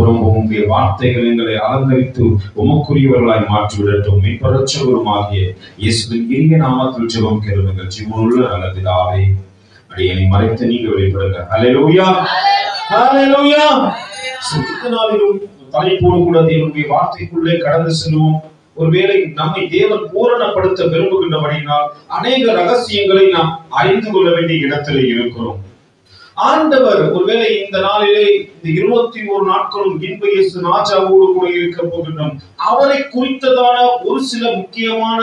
ரொம்ப உங்களுடைய வார்த்தைகள் எங்களை அலங்கரித்து உமக்குரியவர்களாய் மாற்றிவிடட்டும். மீட்பரட்சகருமாகிய இயேசுவின் இனிய நாமத்தில் ஜெபம் கேளுங்கள். ஜீவனுள்ள நல்ல பிதாவே, அடியேனை மறைத்து நீங்க வெளிப்படுங்க. ஹல்லேலூயா, ஹல்லேலூயா. இந்த நாளிலும் தலைப்போடு கூட தேவனுடைய வார்த்தைக்குள்ளே கடந்து செல்வோம். ஒருவேளை நம்மை தேவன் பூரணப்படுத்த விரும்புகின்றபடினால் அநேக ரகசியங்களை நாம் அறிந்து கொள்ள வேண்டிய இடத்திலே இருக்கிறோம். ஆண்டவர் ஒருவேளை இந்த நாளிலே இந்த 21 நாட்களும் இன்ப இயேசு ராஜாவோடு கூட இருக்க போகின்றோம். அவரை குறித்ததான ஒரு சில முக்கியமான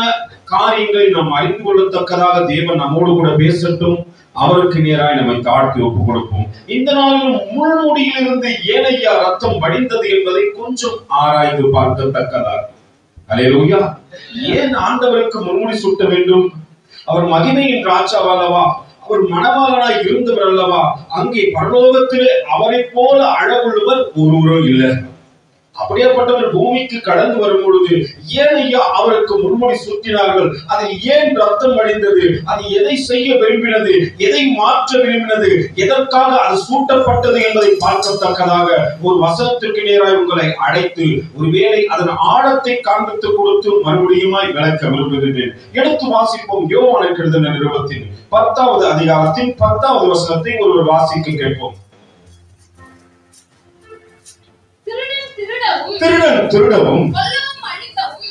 காரியங்களை நாம் அறிந்து கொள்ளத்தக்கதாக தேவன் நம்மோடு கூட பேசட்டும். அவருக்கு நேராய் நம்மை தாழ்த்தி ஒப்புக் கொடுப்போம். இந்த நாளிலும் முள்முடியிலிருந்து ஏனையா ரத்தம் வடிந்தது என்பதை கொஞ்சம் ஆராய்ந்து பார்க்கத்தக்கதாக. அல்லேலூயா. ஏன் ஆண்டவருக்கு முள்முடி சூட்ட வேண்டும்? அவர் மகிமையின் ராஜாவல்லவா, அவர் மணவாளனாய் இருந்தவர் அல்லவா. அங்கே பரலோகத்திலே அவரை போல அழகுள்ளவர் ஒருவரும் இல்லை. அப்படியேப்பட்டவர் பூமிக்கு கடந்து வரும் பொழுது ஏன் ஐயா அவருக்கு முள்முடி சூட்டினார்கள்? அதில் ஏன் ரத்தம் வடிந்தது? அது எதை செய்ய விரும்பினது? எதை மாற்ற விரும்பினது? எதற்காக அது சூட்டப்பட்டது என்பதை பார்க்கத்தக்கதாக ஒரு வசனத்திற்கு நேராக உங்களை அழைத்து ஒருவேளை அதன் ஆழத்தை காண்பித்து கொடுத்து மறுபடியுமாய் விளக்க விரும்புகிறேன். எடுத்து வாசிப்போம். யோவான் எழுதின நிருபத்தின் 10வது அதிகாரத்தின் 10வது வசனத்தை ஒருவர் வாசிக்க கேட்போம். திருடன் திருடவும்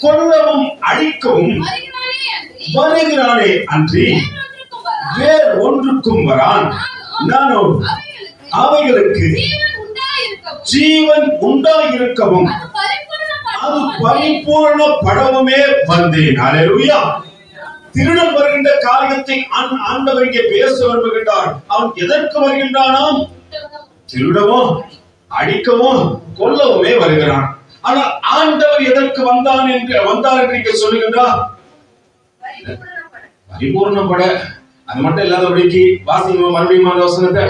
கொல்லவும் அழிக்கவும் வருகிறானே அன்றி வேறு ஒன்றுக்கும் வரான். நானும் அவைகளுக்கு ஜீவன் உண்டாயிருக்கவும் அது பரிபூரணப்படவுமே வந்தேன். அல்லேலூயா. திருடன் வருகின்ற காரியத்தை ஆண்டவர் இங்கே பேச விரும்புகின்றார். அவன் எதற்கு வருகின்றானாம்? திருடவும் அடிக்கவும் கொல்லவுமே வருகிறான். ஆனால் ஆண்டவர் எதற்கு வந்தார் என்று சொல்லுகின்றார்? பரிபூர்ணப்பட. அது மட்டும் இல்லாதபடிக்கு வாசிங்க மறுபடியும் அந்த வசனத்தை.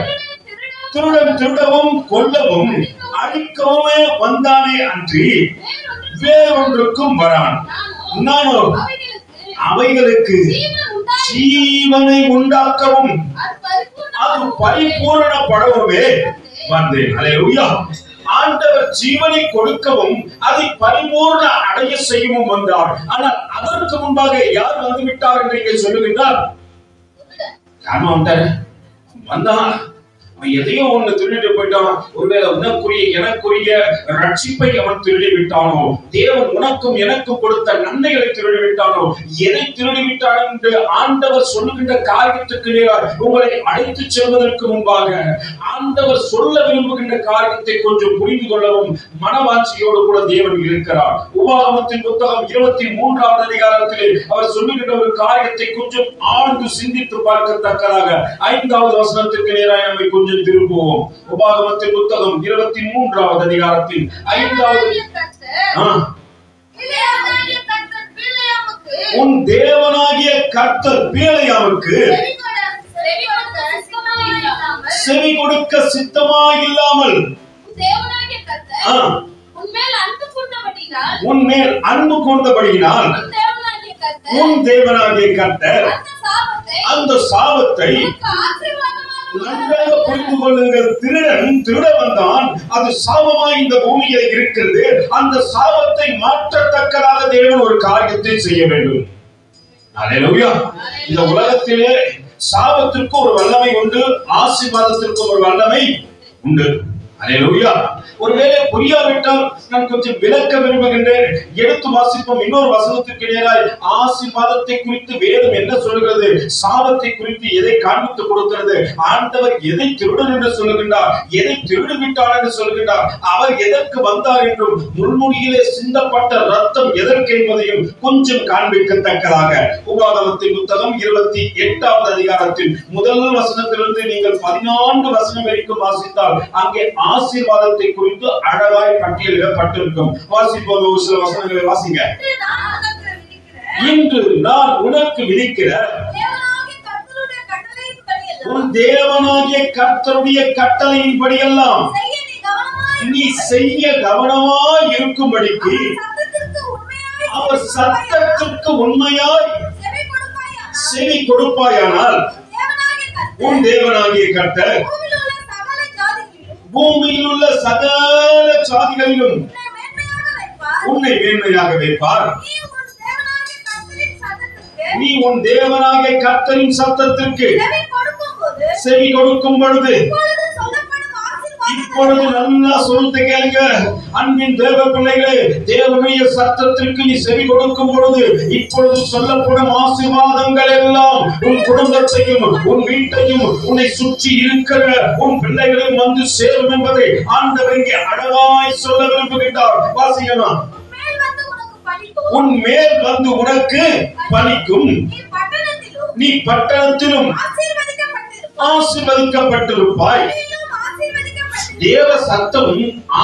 திருடன் திருடவும் கொல்லவும் அழிக்கவுமே வந்தானே அன்றி வேறொன்றுக்கும் வரான். நானும் அவைகளுக்கு ஜீவனை உண்டாக்கவும் அது பரிபூரணப்படவுமே வந்தேன். அல்லேலூயா. ஆண்டவர் ஜீவனை கொடுக்கவும் அதை பரிபூர்ண அடைய செய்யவும் வந்தார். ஆனால் அதற்கு முன்பாக யார் வந்துவிட்டார் என்று சொல்லுகின்றார்? வந்தான், எதையோ ஒண்ணு திருடிட்டு போயிட்டான். ஒருவேளை உனக்குரிய எனக்குரிய ரட்சிப்பை அவன் திருடி விட்டானோ, தேவன் உனக்கும் எனக்கும் கொடுத்த நன்மைகளை திருடி விட்டானோ, எதை திருடி விட்டான் என்று ஆண்டவர் சொல்லுகின்ற காரியத்துக்கு நேராக உங்களை அழைத்து செல்வதற்கு முன்பாக ஆண்டவர் சொல்ல விரும்புகின்ற காரியத்தை கொஞ்சம் புரிந்து கொள்ளவும் மனவாட்சியோடு கூட தேவன் இருக்கிறார். உபாகமத்தின் புத்தகம் 23வது அதிகாரத்திலே அவர் சொல்லுகின்ற ஒரு காரியத்தை கொஞ்சம் ஆழ்ந்து சிந்தித்து பார்க்கத்தக்கதாக 5வது வசனத்திற்கு நேராக நம்மை கொஞ்சம் திரும்புவோம். உபாகமத்தின் புத்தகம் 23வது அதிகாரத்தின் 5வது. உன் தேவனாகிய கர்த்தர் பிலேயாமுக்கு செவி கொடுக்க சித்தமாயில்லாமல் உன்மேல் அன்பு கொண்டபடியினால் உன் தேவனாகிய கர்த்தர் அந்த சாபத்தை நன்றாக புரிந்து கொள்ளுங்கள். திருடன் திருட வந்தான், அது சாபமாய் இந்த பூமியில இருக்கிறது. அந்த சாபத்தை மாற்றத்தக்கதாக தேவன் ஒரு காரியத்தை செய்ய வேண்டும். அல்லேலூயா. இந்த உலகத்திலே சாபத்திற்கு ஒரு வல்லமை உண்டு, ஆசீர்வாதத்திற்கு ஒரு வல்லமை உண்டு. அல்லேலூயா. ஒருவேளை புரியாவிட்டால் நான் கொஞ்சம் விளக்க விரும்புகின்றேன். எடுத்து வாசிப்போம். இன்னொரு வசனத்திற்கு நேராய் ஆசீர்வாதத்தை குறித்து வேதம் என்ன சொல்கிறது, சாபத்தை குறித்து எதை காண்பித்து கொடுக்கிறது, ஆண்டவர் எதை திருடன் என்று சொல்லுகின்றார், எதை திருடி விட்டார் என்று சொல்லுகின்றார், அவர் எதற்கு வந்தார் என்றும் முள்முடியிலே சிந்தப்பட்ட ரத்தம் எதற்கு என்பதையும் கொஞ்சம் காண்பிக்கத்தக்கதாக உபாகமத்தின் புத்தகம் 28வது அதிகாரத்தின் முதல் வசனத்திலிருந்து நீங்கள் 14 வசனம் வரைக்கும் வாசித்தால் அங்கே ஆசீர்வாதத்தை குறித்து அழகாய் பட்டியலிடப்பட்டிருக்கும். வாசிப்போம். ஒரு சில வசனங்களை வாசிங்க. இன்று நான் உனக்கு விதிக்கிற உன் தேவனாகிய கர்த்தருடைய கட்டளையின்படி எல்லாம் நீ செய்ய கவனமாய் இருக்கும்படிக்கு அவர் சத்தத்திற்கு உண்மையாய் செவி கொடுப்பாயானால் உன் தேவனாகிய கர்த்தர் பூமியில் உள்ள சகல ஜாதிகளிலும் உன்னை மேன்மையாக வைப்பார். நீ உன் தேவனாகிய கர்த்தரின் சத்தத்திற்கு செவி கொடுக்கும் பொழுது, இப்பொழுது நல்லா சொல்லிட்டு கேளுங்க அன்பின் தேவ பிள்ளைகளே, தேவனுடைய சத்தத்திற்கு நீ செவி கொடுக்கும் பொழுது இப்பொழுது சொல்லப்படும் ஆசீர்வாதங்கள் எல்லாம் உன் குடும்பத்தையும் உன் வீட்டையும் உன்னை சுற்றி இருக்கிற உன் பிள்ளைகளையும் வந்து சேரும் என்பதை ஆண்டவர் இங்கே அழகாய் சொல்ல விரும்புகின்றார். வாசிக்கலாம். உன் மேல் வந்து உனக்கு பலிக்கும், நீ பட்டணத்திலும் ஆசீர்வதிக்கப்பட்டிருப்பாய். தேவ சத்தம்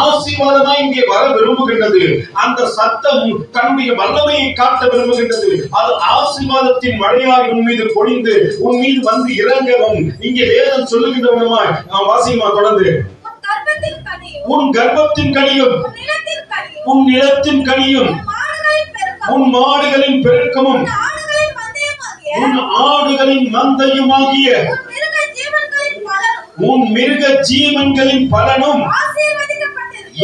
ஆசீர்வாதமா இங்கே வர விரும்புகின்றது. அந்த சத்தம் தன்னுடைய வல்லமையை காட்ட விரும்புகின்றது. அது ஆசீர்வாதத்தின் மழையாய் உன் மீது பொழிந்து உன் மீது வந்து இறங்கவும் இங்கே வேதம் சொல்லுகின்றவனுமாய் வாசிமா தொடர்ந்து. உன் கர்ப்பத்தின் கனியும் உன் நிலத்தின் கனியும் உன் மாடுகளின் பெருக்கமும் உன் ஆடுகளின் மந்தையுமாகிய உன் மிருக ஜீவன்களின் பலனும்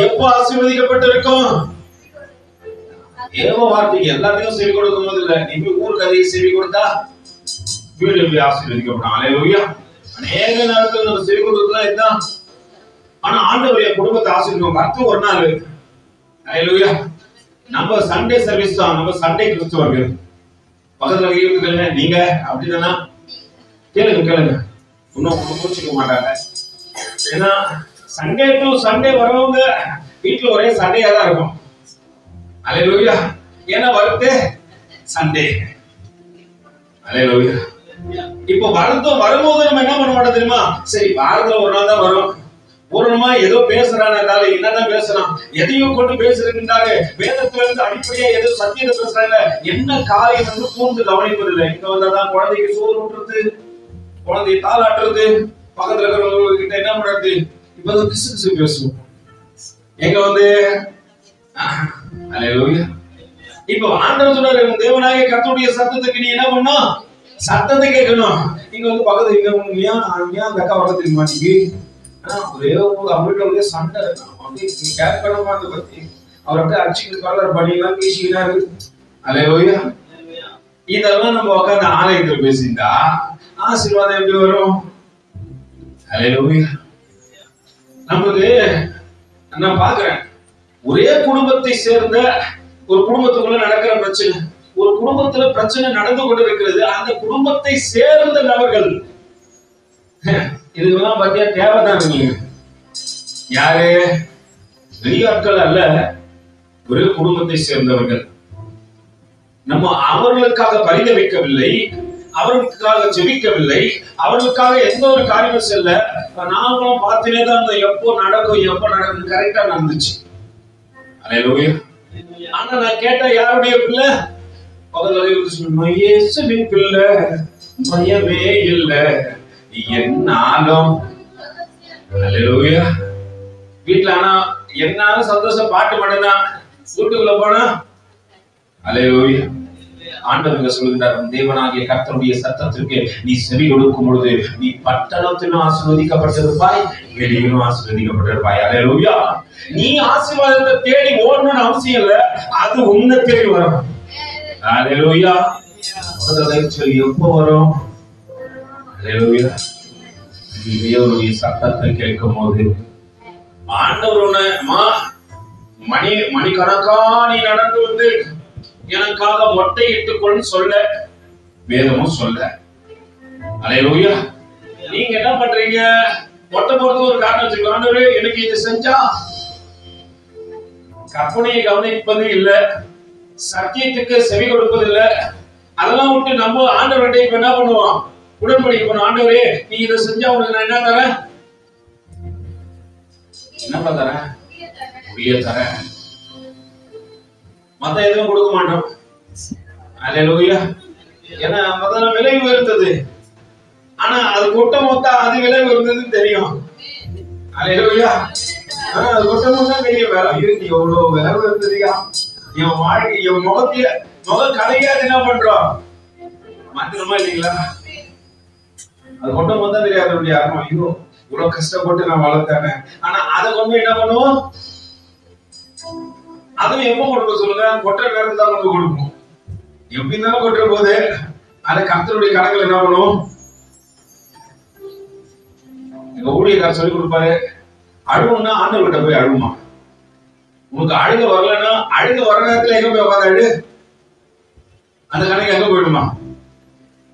எப்ப ஆசீர்வதிக்கப்பட்டிருக்கும்? ஏவ வார்த்தைக்கு எல்லாத்தையும் செவி கொடுக்கும் போது இல்ல, நீ ஊர் கதையை செவி கொடுத்தா வீடு எப்படி ஆசீர்வதிக்கப்படும்? அல்லேலூயா. அநேக நேரத்தில் நம்ம செவி கொடுக்கலாம் இதுதான். ஆனா ஆண்டவருடைய குடும்பத்தை ஆசீர்வதிக்கும் கர்த்தர் ஒரு நாள். அல்லேலூயா. நம்ம சண்டே சர்வீஸ் தான், நம்ம சண்டே கிறிஸ்தவர்கள். பக்கத்துல கேளுங்க, நீங்க அப்படிதானா? கேளுங்க இன்னும் முடிச்சுக்க மாட்டாங்க. ஏன்னா சண்டே டு சண்டே வரவங்க வீட்டுல ஒரே சண்டையா தான் இருக்கும். அல்லேலூயா. ஏன்னா வருது சண்டே. அல்லேலூயா. இப்போ வரும்போது நம்ம என்ன பண்ண மாட்டோம் தெரியுமா? சரி வாரத்துல ஒரு நாள் தான் வரும், பூரணமா ஏதோ பேசுறானே, என்னதான் பேசுறான், எதையும் கொண்டு பேசுறாங்க. வேதத்துல இருந்து அடிப்படையா ஏதோ சத்தியத்தை பேசுறாங்க. என்ன காரியம் என்று கூர்ந்து கவனிப்பதில்லை. இங்க வந்தாதான் குழந்தைக்கு சோறு ஊட்டுறது, குழந்தையை தாளாட்டுறது, பக்கத்துல இருக்கிறவங்க கிட்ட என்ன பண்றது, இப்ப கிறிஸ்து பேசுவோம். எங்க வந்து அல்லேலூயா. இப்ப ஆண்டவர் சொல்றாரு, தேவனாகிய கர்த்தருடைய சத்தத்துக்கு நீ என்ன பண்ணணும்? சத்தத்தை கேட்கணும். இங்க வந்து பக்கத்துல இங்க அந்த அக்கா வர தெரியுமா? ஒரே அவர்கிட்ட ஒரே சண்டை கேர் பண்ண மாட்டேன் பத்தி அவர் அப்படியே அடிச்சுக்கிட்டு கலர் பண்ணிலாம் பேசிக்கிறாரு. அல்லேலூயா. இதெல்லாம் நம்ம உட்காந்து ஆலயத்தில் பேசிட்டா ஆசீர்வாதம் எப்படி வரும்? அல்லேலூயா. நமக்கு நான் பாக்குறேன், ஒரே குடும்பத்தை சேர்ந்த ஒரு குடும்பத்துக்குள்ள நடக்கிற பிரச்சனை, ஒரு குடும்பத்துல பிரச்சனை நடந்து கொண்டு இருக்கிறது. அந்த குடும்பத்தை சேர்ந்த நபர்கள் இதுக்கெல்லாம் பத்தியா தேவைதான். யாரு? வெளியாட்கள் அல்ல, ஒரே குடும்பத்தை சேர்ந்தவர்கள். நம்ம அவர்களுக்காக பரிதவிக்கவில்லை, அவர்களுக்காக ஜெபிக்கவில்லை, அவர்களுக்காக எந்த ஒரு காரியமும் செல்ல. நாங்களும் பார்த்துனே தான் எப்போ நடக்கும் கரெக்டா நடந்துச்சு. அல்லேலூயா. ஆனா நான் கேட்ட யாருடைய பிள்ளை? இயேசுவின் பிள்ளை, பயமே இல்லை என்னாலும். அல்லேலூயா. வீட்டுல ஆனா என்னாலும் சந்தோஷம், பாட்டு மட்டும்தான். வீட்டுக்குள்ள போனா அல்லேலூயா. ஆண்டவர் சொல்கிறார், தேவனாகிய கர்த்தருடைய சத்தத்திற்கு நீ செவி கொடுக்கும் பொழுது நீ பட்டணத்திலும் ஆசீர்வதிக்கப்பட்டிருப்பாய், வெளியிலும் ஆசீர்வதிக்கப்பட்டிருப்பாய். அல்லேலூயா. நீ ஆசீர்வாதத்தை தேடி ஓடணும்னு அவசியம் இல்ல, அது உன்னை தேடி வரும். அல்லேலூயா. எப்போ வரும்? அல்லேலூயா. நீ தேவனுடைய சத்தத்தை கேட்கும் போது ஆண்டவர் உன்னை மணிக்கணக்கா நீ நடந்து வந்து எனக்காக மொட்டை இட்டுக்கொள் சொல்ல வேதமும் சொல்ல. அல்லேலூயா. நீங்க என்ன பண்றீங்க? மொட்டை போறது ஒரு காரணம் வச்சிருக்கோம். ஆண்டவரே எனக்கு இது செஞ்சா, கற்பனையை கவனிப்பது இல்ல, சத்தியத்துக்கு செவி கொடுப்பது இல்ல. அதெல்லாம் விட்டு நம்ம ஆண்டவர்கிட்ட இப்ப என்ன பண்ணுவோம்? உடன்படிக்கை பண்ணுவோம். ஆண்டவரே நீ இதை செஞ்சா உனக்கு நான் என்ன தரேன்? என்ன தரேன்? உரிய தரேன். மத்த எதுவும் கொடுக்க மாட்டோம். அல்லேலூயா. ஏன்னா முதல்ல விலை உயர்ந்தது, ஆனா அது கொட்ட மொத்தா அது விலை உயர்ந்ததுன்னு தெரியும். அல்லேலூயா. அது கொட்ட மொத்தா தெரியும். வேலை இருக்கு, எவ்வளவு விலை உயர்ந்ததுயா. என் வாழ்க்கை, என் முக கலையா என்ன பண்றோம்? மாத்திரமா இல்லைங்களா? அது கொட்ட மொத்தம் தெரியாது. ஐயோ இவ்வளவு கஷ்டப்பட்டு நான் வளர்த்தானே. ஆனா அதை கொண்டு என்ன பண்ணுவோம்? அதுவும் எப்ப கொடுக்க சொல்லுங்க? கொட்டுற நேரத்துல தான் கொண்டு கொடுப்போம். எப்படி இருந்தாலும் கொட்டுற போது அதை கர்த்தருடைய கணக்கில் என்ன பண்ணுவோம்? எங்க ஊழியக்காரர் சொல்லி கொடுப்பாரு, அழுவுன்னா ஆண்டவர்கிட்ட போய் அழுமா. உனக்கு அழுக வரலன்னா அழுக வர நேரத்துல எங்க போய் உட்காந்து அழு. அந்த கணக்கு எங்க போயிடுமா?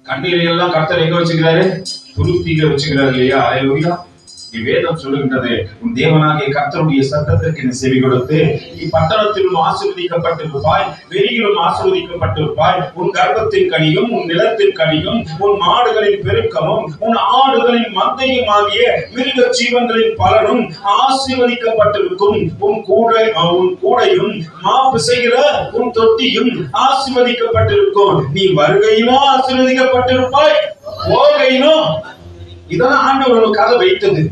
கண்ணீரை எல்லாம் கர்த்தர் எங்க வச்சுக்கிறாரு? துருத்தியில வச்சுக்கிறாரு இல்லையா? அல்லேலூயா. வேதம் சொல்லுகின்றது, உன் தேவனாகிய கர்த்தருடைய சத்தத்திற்கு நீ செவி கொடுத்து இப்பட்டணத்திலும் ஆசீர்வதிக்கப்பட்டிருப்பாய், வெளியிலும் ஆசீர்வதிக்கப்பட்டிருப்பாய். உன் கர்ப்பத்தின் கனியும் உன் நிலத்தின் கனியும் உன் மாடுகளின் பெருக்கமும் உன் ஆடுகளின் மந்தையும் ஆகிய மிருக ஜீவன்களின் பலனும் ஆசீர்வதிக்கப்பட்டிருக்கும். உன் கூடையும் மா பிசைகிற உன் தொட்டியும் ஆசீர்வதிக்கப்பட்டிருக்கும். நீ வருகையிலும் ஆசீர்வதிக்கப்பட்டிருப்பாய், போகையிலும். இதெல்லாம் ஆண்டவர்களுக்காக வைத்தது.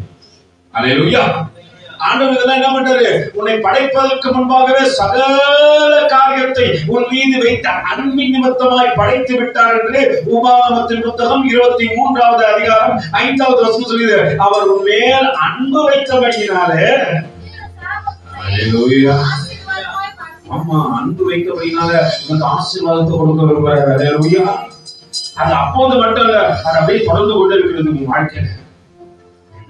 அல்லேலூயா. ஆண்டவர் இதெல்லாம் என்ன பண்றாரு? உன்னை படைப்பதற்கு முன்பாகவே சகல காரியத்தை உன் மீது வைத்த அன்பின் நிமித்தமாய் படைத்து விட்டார் என்று உபாகமத்தின் புத்தகம் 23வது அதிகாரம் 5வது வசனம் சொல்லுது. அவர் உன் மேல் அன்பு வைத்தபடியினாலே, அல்லேலூயா, ஆமா, அன்பு வைத்தபடியினால உனக்கு ஆசீர்வாதத்தை கொடுக்க விரும்புறாரு. அல்லேலூயா. அது அப்போது மட்டும் இல்ல, அது அப்படியே தொடர்ந்து கொண்டு இருக்கிறது. உங்க வாழ்க்கையில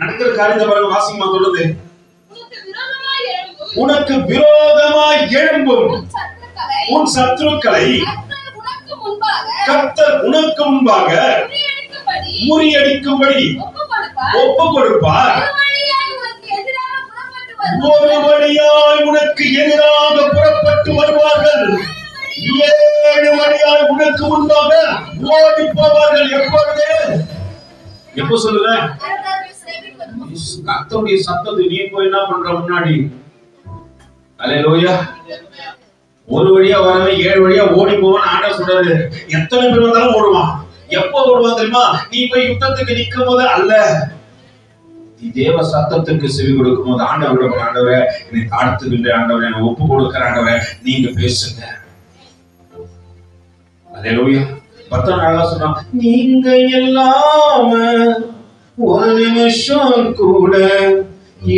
நடக்கிற காரியத்தை பாருங்க. வாசிமா சொல்லுது, உனக்கு விரோதமாய் எழும்பும் உன் சத்துருக்களை கர்த்தர் உனக்கு முன்பாக முறியடிக்கும்படி ஒப்பு கொடுப்பார். ஒரு வழியாய் உனக்கு எதிராக புறப்பட்டு வருவார்கள், 7 வழியாய் உனக்கு முன்பாக ஓடி போவார்கள். எப்பொழுது? எப்போ சொல்லுங்க? கர்த்தருடைய சத்தத்தை நீ போய் என்ன பண்ற முன்னாடி? அல்லேலூயா. ஒரு வழியா வரவே 7 வழியா ஓடி போவான்னு ஆண்டவர் சொல்றாரு. எத்தனை பேர் வந்தாலும் ஓடுவான். எப்போ ஓடுவான் தெரியுமா? நீ போய் யுத்தத்துக்கு நிற்கும் போது அல்ல, நீ தேவ சத்தத்துக்கு செவி கொடுக்கும் போது. ஆண்டவரிடம், ஆண்டவரே என்னை தாழ்த்துகின்ற ஆண்டவரே, என்னை ஒப்பு கொடுக்கிற ஆண்டவரே, நீங்க பேசுங்க. அல்லேலூயா. 10 நாளா சொன்னா, நீங்க எல்லாம் ஒரு நிமிஷம் கூட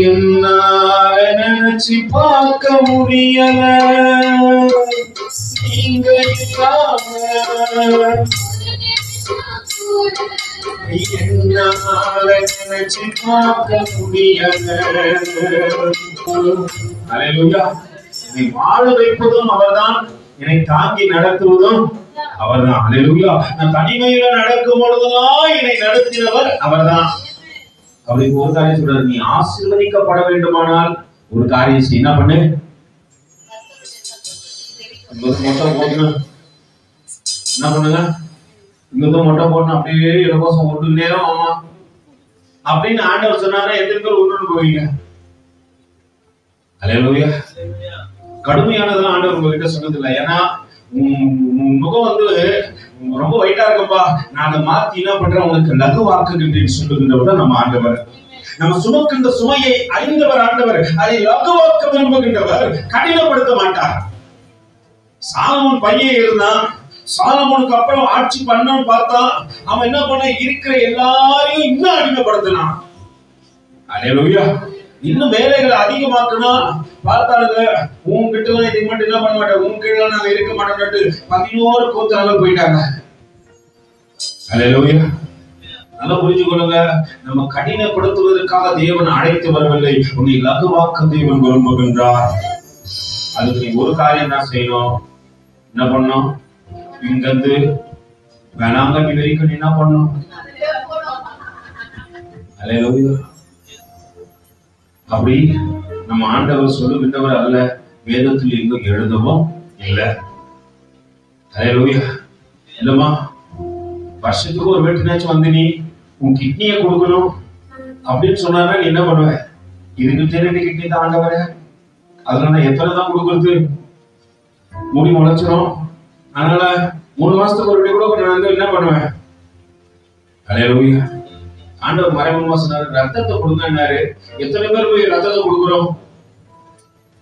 என்னால நினைச்சு பார்க்க முடியல. நீங்க என்னால நினைச்சு பார்க்க முடியல. அல்லேலூயா. நீ வாழ வைப்பதும் அவர்தான், என்னை தாங்கி நடத்துவதும் அவர்தான். அல்லேலூயா. நான் தனிமையில நடக்கும் பொழுதுதான் என்னை நடத்தினவர் அவர்தான். அப்படி ஒரு காரியம் சொல்றாரு, நீ ஆசீர்வதிக்கப்பட வேண்டுமானால் ஒரு காரியம் செய்ய. என்ன பண்ணு? மொட்டை போடணும். என்ன பண்ணுங்க? இங்க மொட்டை போடணும். அப்படியே இலவசம் 1 நேரம் ஆமா அப்படின்னு ஆண்டவர் சொன்னாரா? எத்தனை பேர் ஒன்று போவீங்க? அல்லேலூயா. கடுமையானதெல்லாம் ஆண்டவர் உங்ககிட்ட சொன்னதில்லை. ஏன்னா முகம் வந்து ரொம்ப வைட்டா இருக்கப்பா, நான் அதை மாத்தி என்ன பண்றேன், உனக்கு லகுவாக்குகின்றேன் சொல்லுகின்றவர் நம்ம ஆண்டவர். நம்ம சுமக்கின்ற சுமையை அறிந்தவர் ஆண்டவர். அதை லகுவாக்க விரும்புகின்றவர், கடினப்படுத்த மாட்டார். சாலமோன் பையன் இருந்தான். சாலமோனுக்கு அப்புறம் ஆட்சி பண்ணணும்னு பார்த்தா அவன் என்ன பண்ண, இருக்கிற எல்லாரையும் இன்னும் அடிமைப்படுத்தினான். அல்லேலூயா. இன்னும் வேலைகளை அதிகமாக்குனா பார்த்தாளுங்க, உங்ககிட்ட இதுக்கு மட்டும் என்ன பண்ண மாட்டேன், உங்க கீழே நாங்க இருக்க மாட்டோம்னு 11 கோத்திரங்கள் போயிட்டாங்க. அல்லேலூயா. நல்லா புரிஞ்சுக்கொள்ளுங்க, நம்ம கடினப்படுத்துவதற்காக தேவன் அழைத்து வரவில்லை, உன்னை லகுவாக்க தேவன் விரும்புகின்றார். அதுக்கு நீ ஒரு காரியம் தான் செய்யணும். என்ன பண்ணணும்? இங்க இருந்து வேளாங்கண்ணி வரைக்கும் நீ என்ன பண்ணணும்? அல்லேலூயா. அப்படி நம்ம ஆண்டவர் சொல்லுகின்றவர் அல்ல, வேதத்தில் எங்கும் எழுதவும் இல்லை. அல்லேலூயா. இல்லம்மா, வருஷத்துக்கு ஒரு வெட்டினாச்சும் வந்து நீ உன் கிட்னியை கொடுக்கணும் அப்படின்னு சொன்னா நீ என்ன பண்ணுவ? இதுக்கு தெரிஞ்ச கிட்னி தான் ஆண்டவர, அதனால எத்தனை தான் கொடுக்கறது? முடி முளைச்சிடும். அதனால 3 மாசத்துக்கு ஒரு கூட நான் வந்து என்ன பண்ணுவேன்? அல்லேலூயா. ஆண்டவர் மறைமுகமா சொன்னாரு, ரத்தத்தை கொடுங்கன்னாரு. எத்தனை பேர் போய் ரத்தத்தை கொடுக்குறோம்?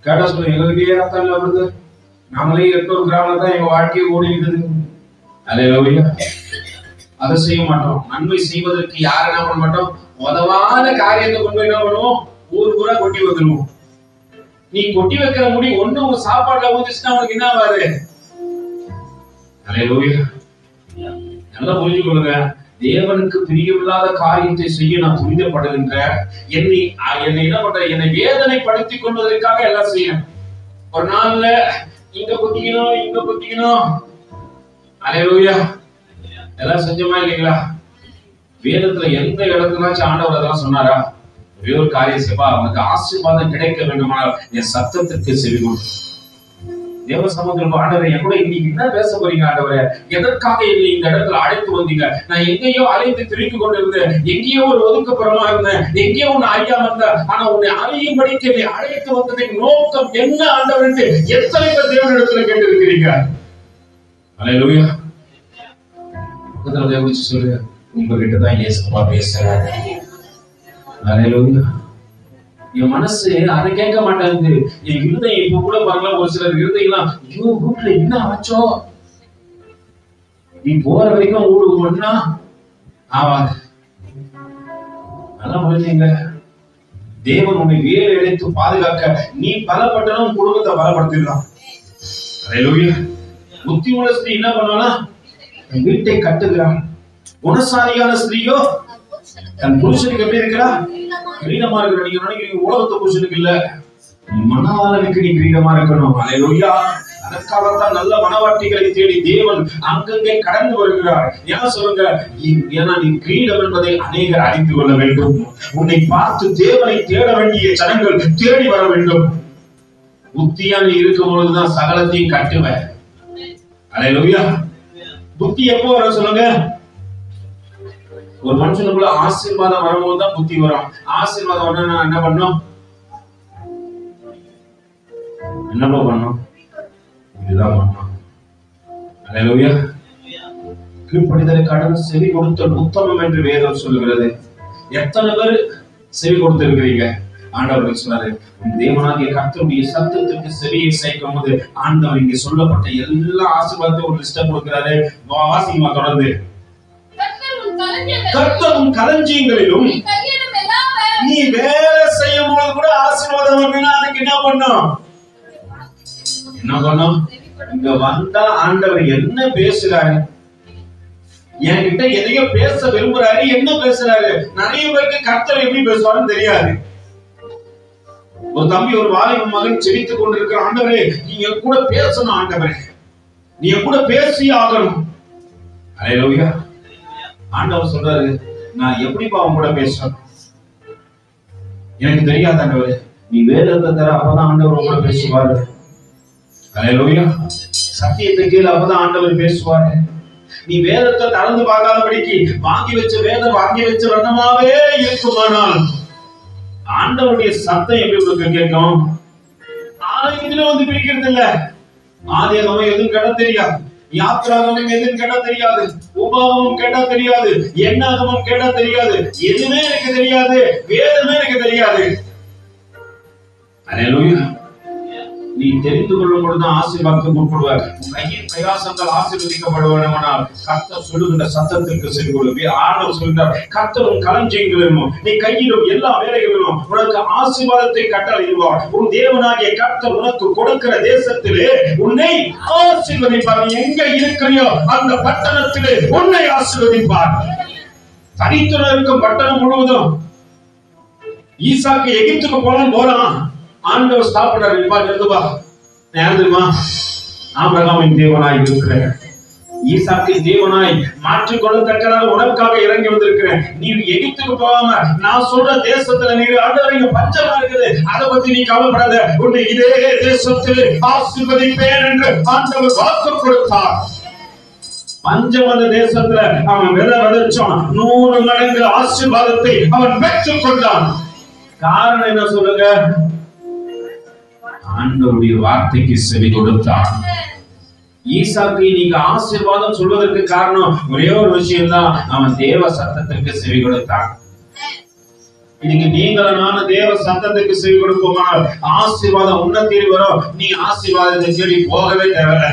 கேட்டா சொல்லுங்க, எங்களுக்கே ரத்தம் இல்ல வருது, நாங்களே 800 கிராமில் தான் எங்க வாழ்க்கையை ஓடிடுது. அல்லேலூயா. அதை செய்ய மாட்டோம். நன்மை செய்வதற்கு யாரும் என்ன பண்ண மாட்டோம்? உதவான காரியத்தை கொண்டு போய் என்ன பண்ணுவோம், ஊர் பூரா கொட்டி வைக்கணும். நீ கொட்டி வைக்கிற முடி ஒண்ணு உங்க சாப்பாடுல ஊதிச்சுன்னா உனக்கு என்ன ஆகாது? அல்லேலூயா. நல்லா புரிஞ்சுக்கொள்ளுங்க. தேவனுக்கு பிரியமில்லாத காரியத்தை செய்ய நான் துரிதப்படுகின்ற என்னை என்ன பண்ற, என்னை வேதனைப்படுத்திக் கொள்வதற்காக எல்லாம் செய்யணும். ஒரு நாள்ல இங்க குத்திக்கணும், இங்க குத்திக்கணும். அல்லேலூயா. எல்லாம் செஞ்சோமா இல்லைங்களா? வேதத்துல எந்த இடத்துலாச்சும் ஆண்டவர் அதெல்லாம் சொன்னாரா? ஒரே ஒரு காரியம் செய்வா, அவனுக்கு ஆசீர்வாதம் கிடைக்க வேண்டுமானால் என் சத்தத்திற்கு செவிகொடு. தேவ சமூகத்தில் ஆண்டவரை என் கூட இன்னைக்கு என்ன பேச போறீங்க ஆண்டவரை? எதற்காக என்னை இந்த இடத்துல அழைத்து வந்தீங்க? நான் எங்கேயோ அழைத்து திருப்பி கொண்டு இருந்தேன், எங்கேயோ ஒரு ஒதுக்கப்புறமா இருந்தேன், எங்கேயோ உன்னை அறியாம இருந்தேன். ஆனா உன்னை அறியும்படிக்கு என்னை அழைத்து வந்ததின் நோக்கம் என்ன ஆண்டவர் என்று எத்தனை பேர் தேவனிடத்துல கேட்டு இருக்கிறீங்க? அல்லேலூயா. பக்கத்துல தேவனிச்சு சொல்லுங்க, உங்ககிட்டதான் இயேசுவா பேசுறாரு. அல்லேலூயா. என் மனசு அதை கேட்க மாட்டேங்குது. என் இருதயம் இப்ப கூட பாருங்களா, ஒரு சிலர் இருதயம்லாம் ஐயோ வீட்டுல என்ன ஆச்சோ, நீ போற வரைக்கும் ஊருக்கு மட்டும்னா ஆவாது. நல்லா புரிஞ்சீங்க. தேவன் உன்னை வேலை எடுத்து பாதுகாக்க நீ பலப்பட்டனும் குடும்பத்தை பலப்படுத்திடலாம். அல்லேலூயா. புத்தி உள்ள ஸ்திரீ என்ன பண்ணுவானா, வீட்டை கட்டுகிறான். குணசாலியான ஸ்திரீயோ தன் புருஷனுக்கு எப்படி இருக்கிறா? கிரீடமா இருக்கிற. நீங்க நினைக்கிறீங்க உலகத்து புருஷனுக்கு இல்ல, மணவாளனுக்கு நீ கிரீடமா இருக்கணும். அல்லேலூயா. அதற்காகத்தான் நல்ல மனவாட்டிகளை தேடி தேவன் அங்கங்கே கடந்து வருகிறார். ஏன் சொல்லுங்க, ஏன்னா நீ கிரீடம் என்பதை அநேகர் அறிந்து கொள்ள வேண்டும். உன்னை பார்த்து தேவனை தேட வேண்டிய ஜனங்கள் தேடி வர வேண்டும். புத்தியா நீ இருக்கும் பொழுதுதான் சகலத்தையும் கட்டுவேன். அல்லேலூயா. புத்தி எப்போ வர சொல்லுங்க? ஒரு மனுஷனுக்குள்ள ஆசீர்வாதம் வரும்போது தான் புத்தி வரும். ஆசீர்வாதம் வரணும்னா என்ன பண்ணும்? என்ன பண்ணும்? இதுதான் பண்ணும். அல்லேலூயா. கீழ்ப்படிதலை கடந்து செவி கொடுத்தல் உத்தமம் என்று வேதம் சொல்லுகிறது. எத்தனை பேர் செவி கொடுத்திருக்கிறீங்க? ஆண்டவர் சொன்னாரு, தேவனாகிய கர்த்தருடைய சத்தத்திற்கு செவியை சேர்க்கும் போது ஆண்டவர் இங்க சொல்லப்பட்ட எல்லா ஆசீர்வாதத்தையும் ஒரு லிஸ்ட கொடுக்கிறாரு. வாசிமா தொடர்ந்து. கர்த்தரும் களஞ்சியங்களிலும் நீ வேலை செய்யும் போது கூட ஆசீர்வாதம் வரணும்னா அதுக்கு என்ன பண்ணும்? என்ன பண்ணும்? இங்க வந்தா ஆண்டவர் என்ன பேசுறாரு, என்கிட்ட எதையோ பேச விரும்புறாரு, என்ன பேசுறாரு? நிறைய பேருக்கு கர்த்தர் எப்படி பேசுவாருன்னு தெரியாது. ஒரு தம்பி ஒரு வாலிப மகன் செவித்துக் கொண்டிருக்கிற, ஆண்டவரே நீங்க கூட பேசணும், ஆண்டவரே நீங்க கூட பேசி ஆகணும். அல்லேலூயா. ஆண்டவர் சொல்றாரு, நான் எப்படிப்பா அவன் கூட பேசுறேன்? எனக்கு தெரியாது ஆண்டவரே, நீ வேதத்தை தர அப்பதான் ஆண்டவர் கூட பேசுவாரு. அல்லேலூயா. சத்தியத்தை கீழே அப்பதான் ஆண்டவர் பேசுவாரு. நீ வேதத்தை திறந்து பார்க்காதபடிக்கு வாங்கி வச்ச வேதம் வாங்கி வச்ச வண்ணமாவே இருக்குமானால் ஆண்டவருடைய சத்தம் எப்படி உங்களுக்கு கேட்கும்? ஆலயத்திலே வந்து பிரிக்கிறது இல்ல. ஆதியாகமம் எதுவும் கேட்டா தெரியாது, யாத்திராகமம் எதுவும் கேட்டா தெரியாது, உபாகமம் கேட்டா தெரியாது, எண்ணாகமம் கேட்டா தெரியாது, எதுவுமே எனக்கு தெரியாது, வேதமே எனக்கு தெரியாது. அல்லேலூயா. நீ தெரிந்து கொள்ளும் பொழுதுதான் ஆசீர்வாதத்துக்கு உட்படுவார். கையின் பிரயாசங்கள் ஆசீர்வதிக்கப்படுவானால் கர்த்தர் சொல்லுகின்ற சத்தத்திற்கு சென்று கொள்ளுவே. ஆண்டவர் சொல்கிறார், கர்த்தரும் களஞ்சியங்களிலும் நீ கையிலும் எல்லா வேலைகளிலும் உனக்கு ஆசீர்வாதத்தை கட்டளையிடுவார். உன் தேவனாகிய கர்த்தர் உனக்கு கொடுக்கிற தேசத்திலே உன்னை ஆசீர்வதிப்பார். நீ எங்க இருக்கிறியோ அந்த பட்டணத்திலே உன்னை ஆசீர்வதிப்பார். தனித்துறை இருக்கும் பட்டணம் முழுவதும். ஈசாக்கு எகிப்துக்கு போறான். ஆண்டவர் ஸ்டாப் பண்ணாரு, நிறுத்துவா, யார் தெரியுமா? ஆபிரகாமின் தேவனாய் இருக்கிறேன், ஈசாக்கின் தேவனாய் மாற்றிக்கொள்ளத்தக்கதாக உனக்காக இறங்கி வந்திருக்கிறேன். நீ எகிப்துக்கு போகாம நான் சொல்ற தேசத்துல நீ ஆண்டவர் இங்க பஞ்சமா இருக்குது, அதை பத்தி நீ கவலைப்படாத, உன்னை இதே தேசத்தில் ஆசீர்வதிப்பேன் என்று ஆண்டவர் வாக்கு கொடுத்தார். பஞ்சம் அந்த தேசத்துல அவன் விதைச்சான், 100 மடங்கு ஆசீர்வாதத்தை அவன் பெற்றுக் கொண்டான். காரணம் என்ன சொல்லுங்க? ஆண்டவருடைய வார்த்தைக்கு செவி கொடுத்தான். ஈசாக்கு நீங்க ஆசீர்வாதம் சொல்வதற்கு காரணம் ஒரே ஒரு விஷயம் தான், அவன் தேவ சத்தத்திற்கு செவி கொடுத்தான். இன்னைக்கு நீங்களும் நானும் தேவ சத்தத்துக்கு செவி கொடுப்போமானால் ஆசீர்வாதம் உன்னை தேடி வரும். நீ ஆசீர்வாதத்தை தேடி போகவே தேவையில்லை.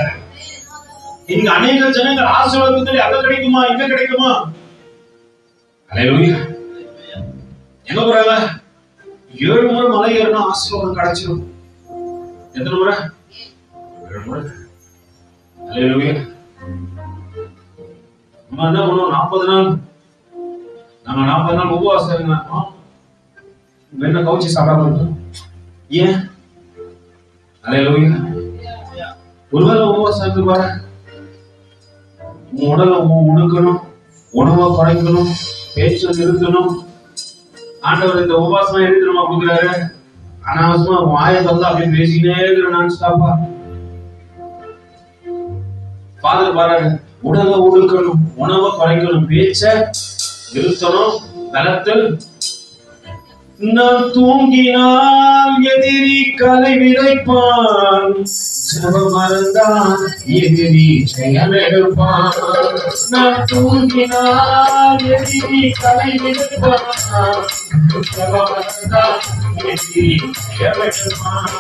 இங்க அநேக ஜனங்கள் ஆசீர்வாதத்தை தேடி அங்க கிடைக்குமா இங்க கிடைக்குமா? அல்லேலூயா. எங்க போறாங்க? 7 முறை மலை ஏறணும், ஆசீர்வாதம் கிடைச்சிடும். எத்தனை முறை? 7 முறை. அல்லேலூயா. நம்ம என்ன பண்ணுவோம்? 40 நாள் நம்ம 40 நாள் உபவாசம் இருந்தோம். வெண்ணெய் கவுச்சி சாப்பிடாம இருந்தோம். ஏன்? அல்லேலூயா. ஒருவேளை உபவாசம் இருந்து பாரு, உன் உடலை உடுக்கணும், உணவை குறைக்கணும், பேச்சை நிறுத்தணும். ஆண்டவர் இந்த உபவாசம் எதுக்கு கொடுக்குறாரு? அனாவசியமா வாயை தந்து அப்படி பேசிக்கிட்டே இருக்கிற நான் ஸ்டாப்பா. ஃபாதர் பாருங்க, உடலை உடுக்கணும், உணவை குறைக்கணும், பேச்சை நிறுத்தணும், பலத்தில். நான் தூங்கினால் எதிரி கலை விதைப்பான், ஜெபம் மறந்தான் எதிரி ஜெயம் எடுப்பான். நான் தூங்கினால் எதிரி கலை விதைப்பான், ஜெபம் மறந்தான் எதிரி ஜெயம் எடுப்பான்.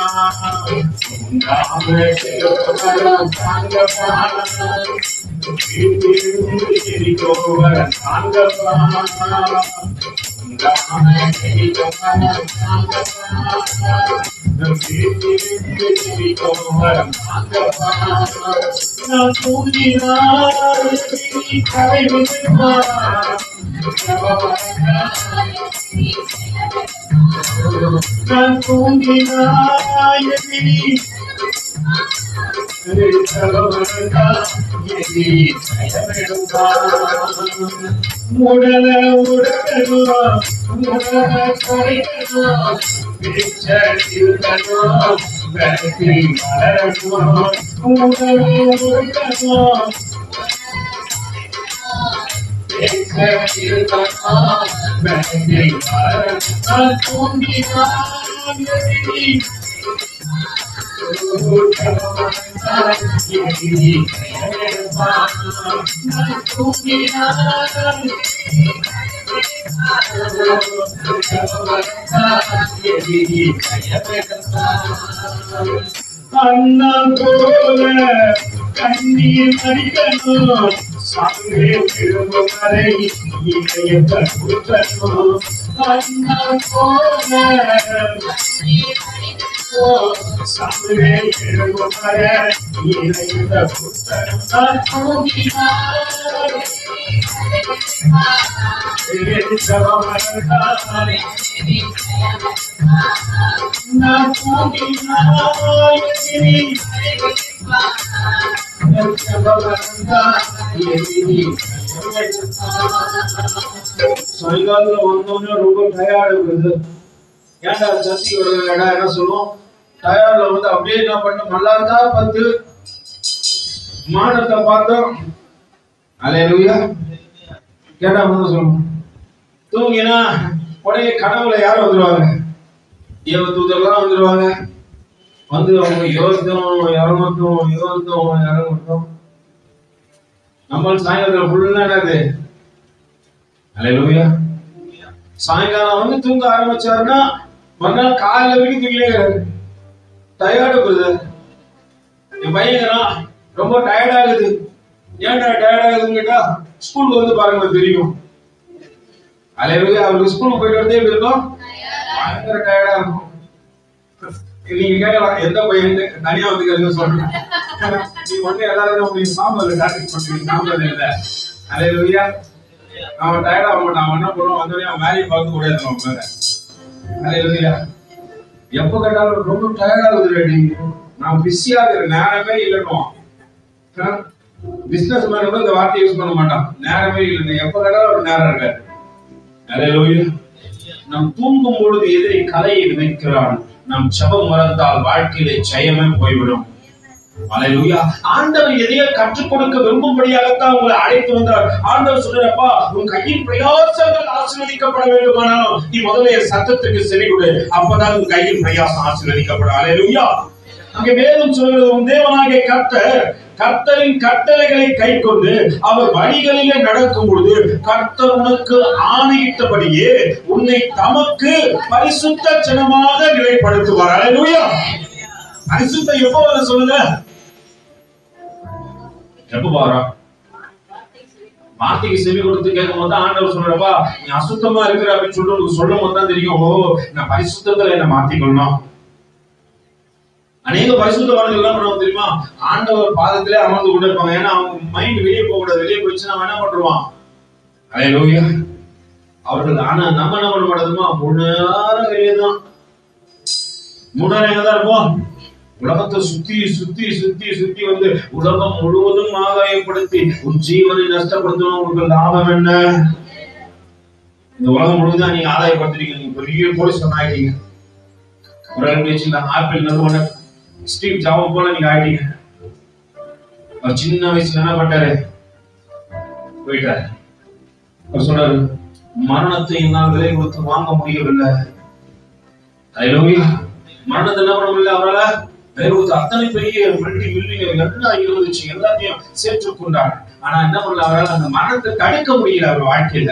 உடலை உடக்கணும், உடலை குறைக்கணும், பேச்சை நிறுத்தணும், பலத்தில் வளரணும். உடலை உடக்கணும், பேச்சை நிறுத்தணும், பலத்தில் வளரணும். தூங்கினால் எதிரி அண்ணா போல கண்ணீர் மடிக்கணும், சாங்கே திரும்பும் வரை இதயத்தை குற்றணும். அண்ணா போல சாங்கே திரும்பும் வரை இதயத்தை குற்றணும். சாயங்காலத்துல வந்தோம்னா ரொம்ப டயர்டு இருக்குது. ஏன்டா சசி ஒரு இடம் என்ன சொல்லுவோம், டயர்ட்ல வந்து அப்படியே என்ன பண்ண மல்லார்த்தா 10 மாடத்தை பார்த்தோம். அல்லேலூயா. கேட்டா வந்து சொல்லுவோம், தூங்கினா உடனே கனவுல யாரும் வந்துருவாங்க, தேவ தூதர்லாம் வந்துருவாங்க. வந்து அவங்க இறங்கட்டும். நம்ம சாயங்காலத்துல ஃபுல்லா என்னது? அல்லேலூயா. சாயங்காலம் வந்து தூங்க ஆரம்பிச்சாருன்னா மறுநாள் காலையில வரைக்கும் தூங்கிலே கிடையாது. Tired brother. என் பையன் ரொம்ப டயர்ட் ஆகுது. ஏன்டா டயர்ட் ஆகுதுன்னு கேட்டா, ஸ்கூலுக்கு வந்து பாருங்க தெரியும். அல்லேலூயா. அவருக்கு ஸ்கூலுக்கு போயிட்டு வரதே எப்படி இருக்கும்? பயங்கர டயர்டா இருக்கும். நீங்க கேட்கலாம், எந்த பையன் தனியா வந்து கேட்க சொல்றேன். நீ ஒண்ணு எல்லாரும் உங்களுக்கு சாம்பல் டார்கெட் பண்றீங்க, சாம்பல் இல்ல. அல்லேலூயா. அவன் டயர்ட் ஆக மாட்டான். அவன் என்ன பண்ணுவான், வந்தோடனே அவன் வேலையை பார்க்க கூடாது. அவன் மேல அல்லேலூயா. எப்ப கேட்டாலும் ரொம்ப டயர்ட் ஆகுது ரெடி, நான் பிஸியா இருக்கிற நேரமே இல்லைன்னுவான். பிசினஸ் மேன் கூட இந்த வார்த்தை யூஸ் பண்ண மாட்டான், நேரமே இல்லை. எப்ப கேட்டாலும் ஒரு நேரம் இருக்காது. அல்லேலூயா. நாம் தூங்கும் பொழுது எதிரி கலையை விதைக்கிறான். நாம் ஜெபம் மறந்தால் வாழ்க்கையிலே ஜெயமே போய்விடும். அல்லேலூயா. ஆண்டவர் எதையோ கற்றுக் கொடுக்க விரும்பும்படியாகத்தான் உங்களை அழைத்து வந்தார். ஆண்டவர் சொல்றப்பா, உன் கையின் பிரயாசங்கள் ஆசீர்வதிக்கப்பட வேண்டுமானால் நீ முதல்ல என் சத்தத்துக்கு செவி கொடு, அப்பதான் உன் கையின் பிரயாசம் ஆசீர்வதிக்கப்படும். அல்லேலூயா. அங்கே வேதம் சொல்கிறது, உன் தேவனாகிய கர்த்தரின் கட்டளைகளை கைக்கொண்டு அவர் வழிகளிலே நடக்கும் பொழுது கர்த்தர் உனக்கு ஆணையிட்டபடியே உன்னை தமக்கு பரிசுத்த ஜனமாக நிலைப்படுத்துவார். அல்லேலூயா. பரிசுத்தம் எப்போ வர சொல்லுங்க? எப்ப வரும்? வார்த்தைக்கு செவி கொடுத்து கேட்கும் போது ஆண்டவர் சொல்றப்பா நீ அசுத்தமா இருக்கிற அப்படின்னு சொல்லிட்டு சொல்லும் போது தான் தெரியும், ஓ நான் பரிசுத்தத்துல என்ன மாத்திக்கொள்ளணும். அநேக பரிசுத்தவான்கள் என்ன பண்ணுவாங்க தெரியுமா, ஆண்டவர் பாதத்திலே அமர்ந்து கொண்டு இருப்பாங்க. ஏன்னா அவங்க மைண்ட் வெளியே போக கூடாது. வெளியே போயிடுச்சு நம்ம என்ன பண்றோம், அல்லேலூயா. அவர்கள் ஆனா நம்ம என்ன பண்ண மாட்டோமா, முழு நேரம் வெளியே தான், முழு நேரம் எங்கதான் இருப்போம், உலகத்தை சுத்தி சுத்தி சுத்தி சுத்தி வந்து உலகம் முழுவதும் ஆதாயப்படுத்தி உன் ஜீவனை நஷ்டப்படுத்தணும். உங்களுக்கு லாபம் என்ன? இந்த உலகம் முழுவதும் நீங்க ஆதாயப்படுத்துறீங்க. நீங்க பெரிய போலீஸ் ஆயிட்டீங்க. ஒரு ஆப்பிள் நிறுவனர் ஸ்டீவ் ஜாப் போல நீங்க ஆயிட்டீங்க. அவர் சின்ன வயசுல என்ன பண்ணாரு, போயிட்டாரு. அவர் சொல்றாரு, மரணத்தை என்னால் விலை கொடுத்து வாங்க முடியவில்லை. அல்லேலூயா. மரணத்தை என்ன பண்ண முடியல அவரால் விலை கொடுத்து. அத்தனை பெரிய மல்டி மில்லியன் எல்லாம் இருந்துச்சு, எல்லாத்தையும் சேர்த்துக் கொண்டார். ஆனா என்ன பண்ணல, அவரால் அந்த மரணத்தை தடுக்க முடியல அவர் வாழ்க்கையில.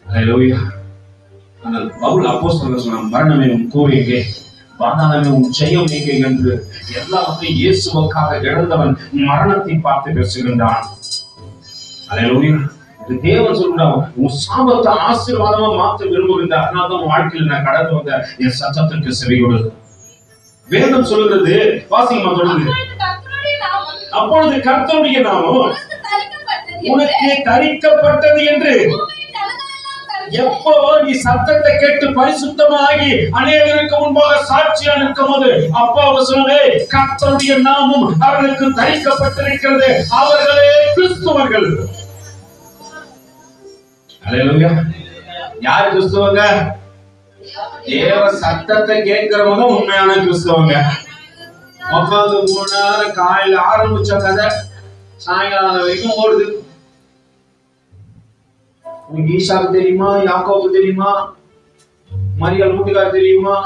அல்லேலூயா. ஆனால் பவுல் அப்போஸ்தலர் சொன்னார், மரணமே உன் கூறு எங்கே, பாதாளமே உன் ஜெயம் எங்கே என்று எல்லாவற்றையும் இயேசுவுக்காக இழந்தவன் மரணத்தை பார்த்து பேசுகின்றான். அல்லேலூயா. தேவன் சொல்றான், உன் சாபத்தை ஆசீர்வாதமா மாற்ற விரும்புகின்றார். அதனால்தான் வாழ்க்கையில் நான் கடந்து வந்த என் சத்தத்திற்கு செவி கொடு. வேதம் சொல்லுகிறது, வாசிங்கமா சொல்லுது, அப்பொழுது கர்த்தருடைய நாமம் உனக்கு தரிக்கப்பட்டது என்று. எப்போ நீ சத்தத்தை கேட்டு பரிசுத்தமாகி அநேகருக்கு முன்பாக சாட்சியா நிற்கும் போது அப்போ அவர் சொன்னே, கர்த்தருடைய நாமம் அவர்களுக்கு தரிக்கப்பட்டிருக்கிறது, அவர்களே கிறிஸ்துவர்கள். அல்லேலூயா. யார் கிறிஸ்துவங்க? தேவ சத்தத்தை கேட்கிறவங்க உண்மையான கிறிஸ்துவங்க. உட்காந்து 3 நேரம் காலையில ஆரம்பிச்ச கதை சாயங்காலம் வரைக்கும் ஓடுது. உங்களுக்கு ஈசாக்கு தெரியுமா, யாக்கோபு தெரியுமா, மரியாள் வீட்டுக்கார் தெரியுமா?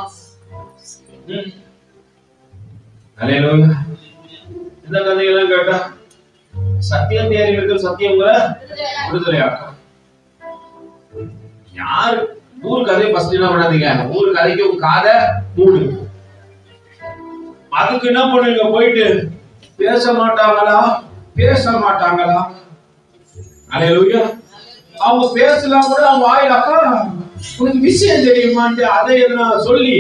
அல்லேலூயா. இந்த கதையெல்லாம் கேட்டா சத்தியம் தேறிவிட்டு சத்தியம் விடுதலையாக்கும். யாரு ஊர் கதையை ஃபர்ஸ்ட் என்ன பண்ணாதீங்க, ஊர் கதைக்கு உங்க காதை மூடு. அதுக்கு என்ன பண்ணுவீங்க, போயிட்டு பேச மாட்டாங்களா, பேச மாட்டாங்களா? அல்லேலூயா. அவங்க பேசலாம் கூட அவங்க வாயிலாக்கா உனக்கு விஷயம் தெரியுமான்ட்டு அதை எதுனா சொல்லி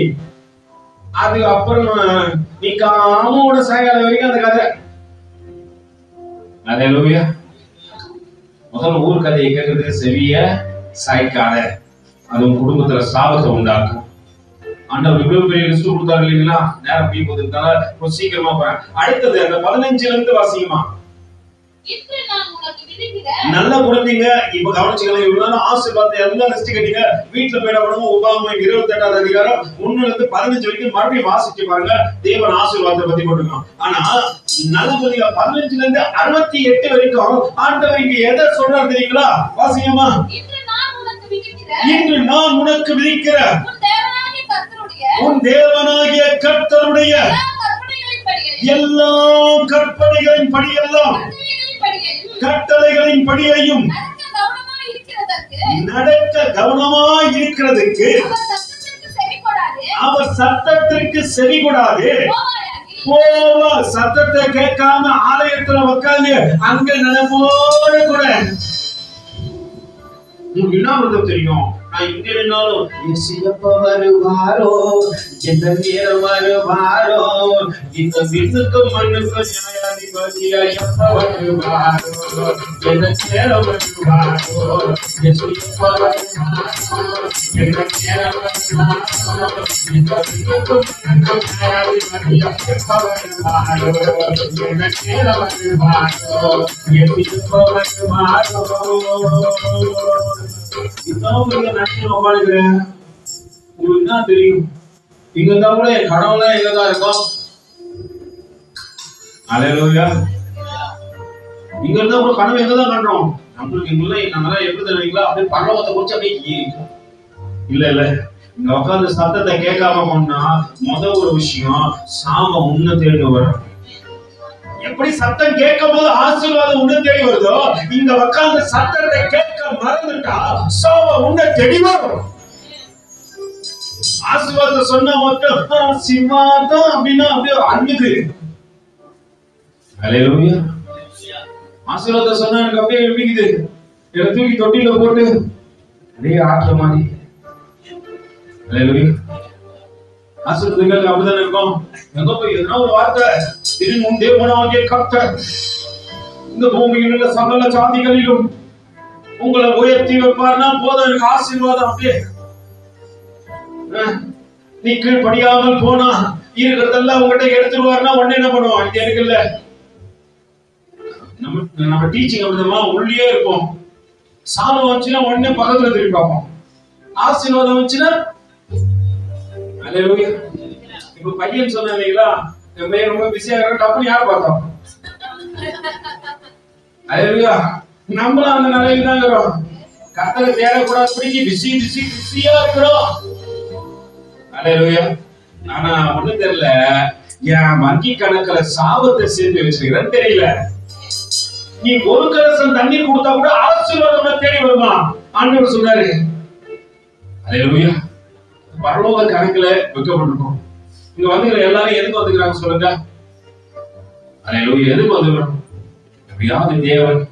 அது அப்புறம் நீ அம்மாவோட சாயங்காலம் வரைக்கும் அந்த கதை. அல்லேலூயா. முதல்ல ஊர் கதையை கேட்கறதுக்கு செவிய சாய்க்காத, அது உங்க குடும்பத்துல சாபத்தை உண்டாக்கும். ஆண்டவர் இவ்வளவு பெரிய லிஸ்ட் கொடுத்தாரு இல்லைங்களா, நேரம் போய் போதுனால சீக்கிரமா போறேன். அடுத்தது அந்த 15ல இருந்து வாசிக்குமா. நல்ல குழந்தைங்க இப்ப கவனிச்சுக்கலாம். இவ்வளவு ஆசீர்வாதத்தை எல்லாம் லிஸ்ட் கட்டிங்க. வீட்டுல போயிட உடனே உபாகமம் 28வது அதிகாரம் 1ல இருந்து 15 வரைக்கும் மறுபடியும் வாசிச்சு பாருங்க. தேவன் ஆசீர்வாதத்தை பத்தி போட்டுருக்கோம். ஆனா நல்ல குழந்தைங்க 15ல இருந்து 68 வரைக்கும் ஆண்டவர் இங்க எதை சொல்றாரு தெரியுங்களா? வாசிக்கமா. இன்று நான் உனக்கு விதிக்கிற உன் தேவனாகிய கர்த்தருடைய எல்லா கற்பனைகளின் படியெல்லாம் கட்டளைகளின் படியையும் நடக்க கவனமாய் இருக்கிறதுக்கு அவர் சத்தத்திற்கு செவி கொடாது. சத்தத்தை கேட்காம ஆலயத்துல உட்காந்து அங்க நிலமோட கூட உங்களுக்கு என்ன தெரியும், நான் இங்க இருந்தாலும் எப்ப வருவாரோ, எந்த நேரம் வருவாரோ, இந்த விண்ணுக்கு மண்ணுக்கு நியாயாதிபதியா எப்ப வருவாரோ, எந்த நேரம் வருவாரோ, எப்ப வருவாரோ, எந்த நேரம் வருவாரோ, இந்த விண்ணுக்கு மண்ணுக்கு நியாயாதிபதியா எப்ப வருவாரோ, எந்த நேரம் வருவாரோ, எப்ப வருவாரோ. உங்களுக்கு என்ன தெரியும், இங்க இருந்தா கூட என் கடவுள எங்கதான் இருக்கும். அல்லேலூயா. இங்க இருந்தா கூட கடவுள் எங்கதான் காண்றோம். நம்மளுக்கு இங்கெல்லாம் எப்படி தெரியுங்களா, அப்படியே பரலோகத்தை குறிச்சு அப்படியே இல்ல இல்ல. இங்க உட்காந்து சத்தத்தை கேட்காம போனா முதல் ஒரு விஷயம், சாபம் உன்ன தேடி வரும். எப்படி சத்தம் கேட்கும் போது ஆசீர்வாதம் உன்ன தேடி வருதோ, இங்க உட்கார்ந்து சத்தத்தை கேட்க மறந்துட்டா சாபம் உன்ன தேடி வரும். ஆசீர்வாதத்தை சொன்னா மட்டும் ஆசீர்வாதம் அப்படின்னா அப்படியே அன்னுது. அல்லேலூயா. ஆசீர்வாதத்தை சொன்னா எனக்கு அப்படியே எழுப்பிக்குது. என்னை தூக்கி தொட்டில போட்டு அப்படியே ஆட்டுற மாதிரி. ஆசீர்வாதங்கள் அப்படிதான் இருக்கும். எங்க போய் எதனா ஒரு வார்த்தை திடீர்னு உன் தேவனாகிய கர்த்தர் இந்த பூமியில் உள்ள சகல ஜாதிகளிலும் உங்களை உயர்த்தி வைப்பார்னா போதும், எனக்கு ஆசீர்வாதம். அப்படியே நீ கீழ்படியாமல் போனா இருக்கிறதெல்லாம் உங்ககிட்ட எடுத்துருவாருன்னா உடனே என்ன பண்ணுவோம்? இது எனக்கு இல்ல. நம்ம டீச்சிங் அப்படிதமா உள்ளே இருக்கும். சாபம் வந்துச்சுன்னா உடனே பக்கத்துல திருப்பி பார்ப்போம். ஆசீர்வாதம் வந்துச்சுன்னா அல்லேலூயா. இப்ப பையன் சொன்னா இல்லைங்களா, என் பையன் ரொம்ப பிஸியா இருக்க அப்படி யார் பார்த்தோம்? அல்லேலூயா. நம்மளும் அந்த நிலையில தான் இருக்கிறோம். கர்த்தரை தேடக்கூடாது, பிடிச்சி பிஸியா இருக்கிறோம். அல்லேலூயா. ஆனா ஒண்ணு தெரியல, என் வங்கி கணக்குல சாபத்தை சேர்த்து வச்சிருக்கிறேன்னு தெரியல. நீ ஒரு கலசம் தண்ணீர் கொடுத்தா கூட ஆசீர்வாதம் தேடி வருமா ஆண்டவர் சொல்றாரு. அல்லேலூயா. பரலோக கணக்குல வைக்கப்பட்டிருக்கும். இங்க வந்துக்கிற எல்லாரும் எதுக்கு வந்துக்கிறாங்க சொல்லுங்க? அல்லேலூயா. எதுக்கு வந்துக்கிறோம்? எப்படியாவது தேவன்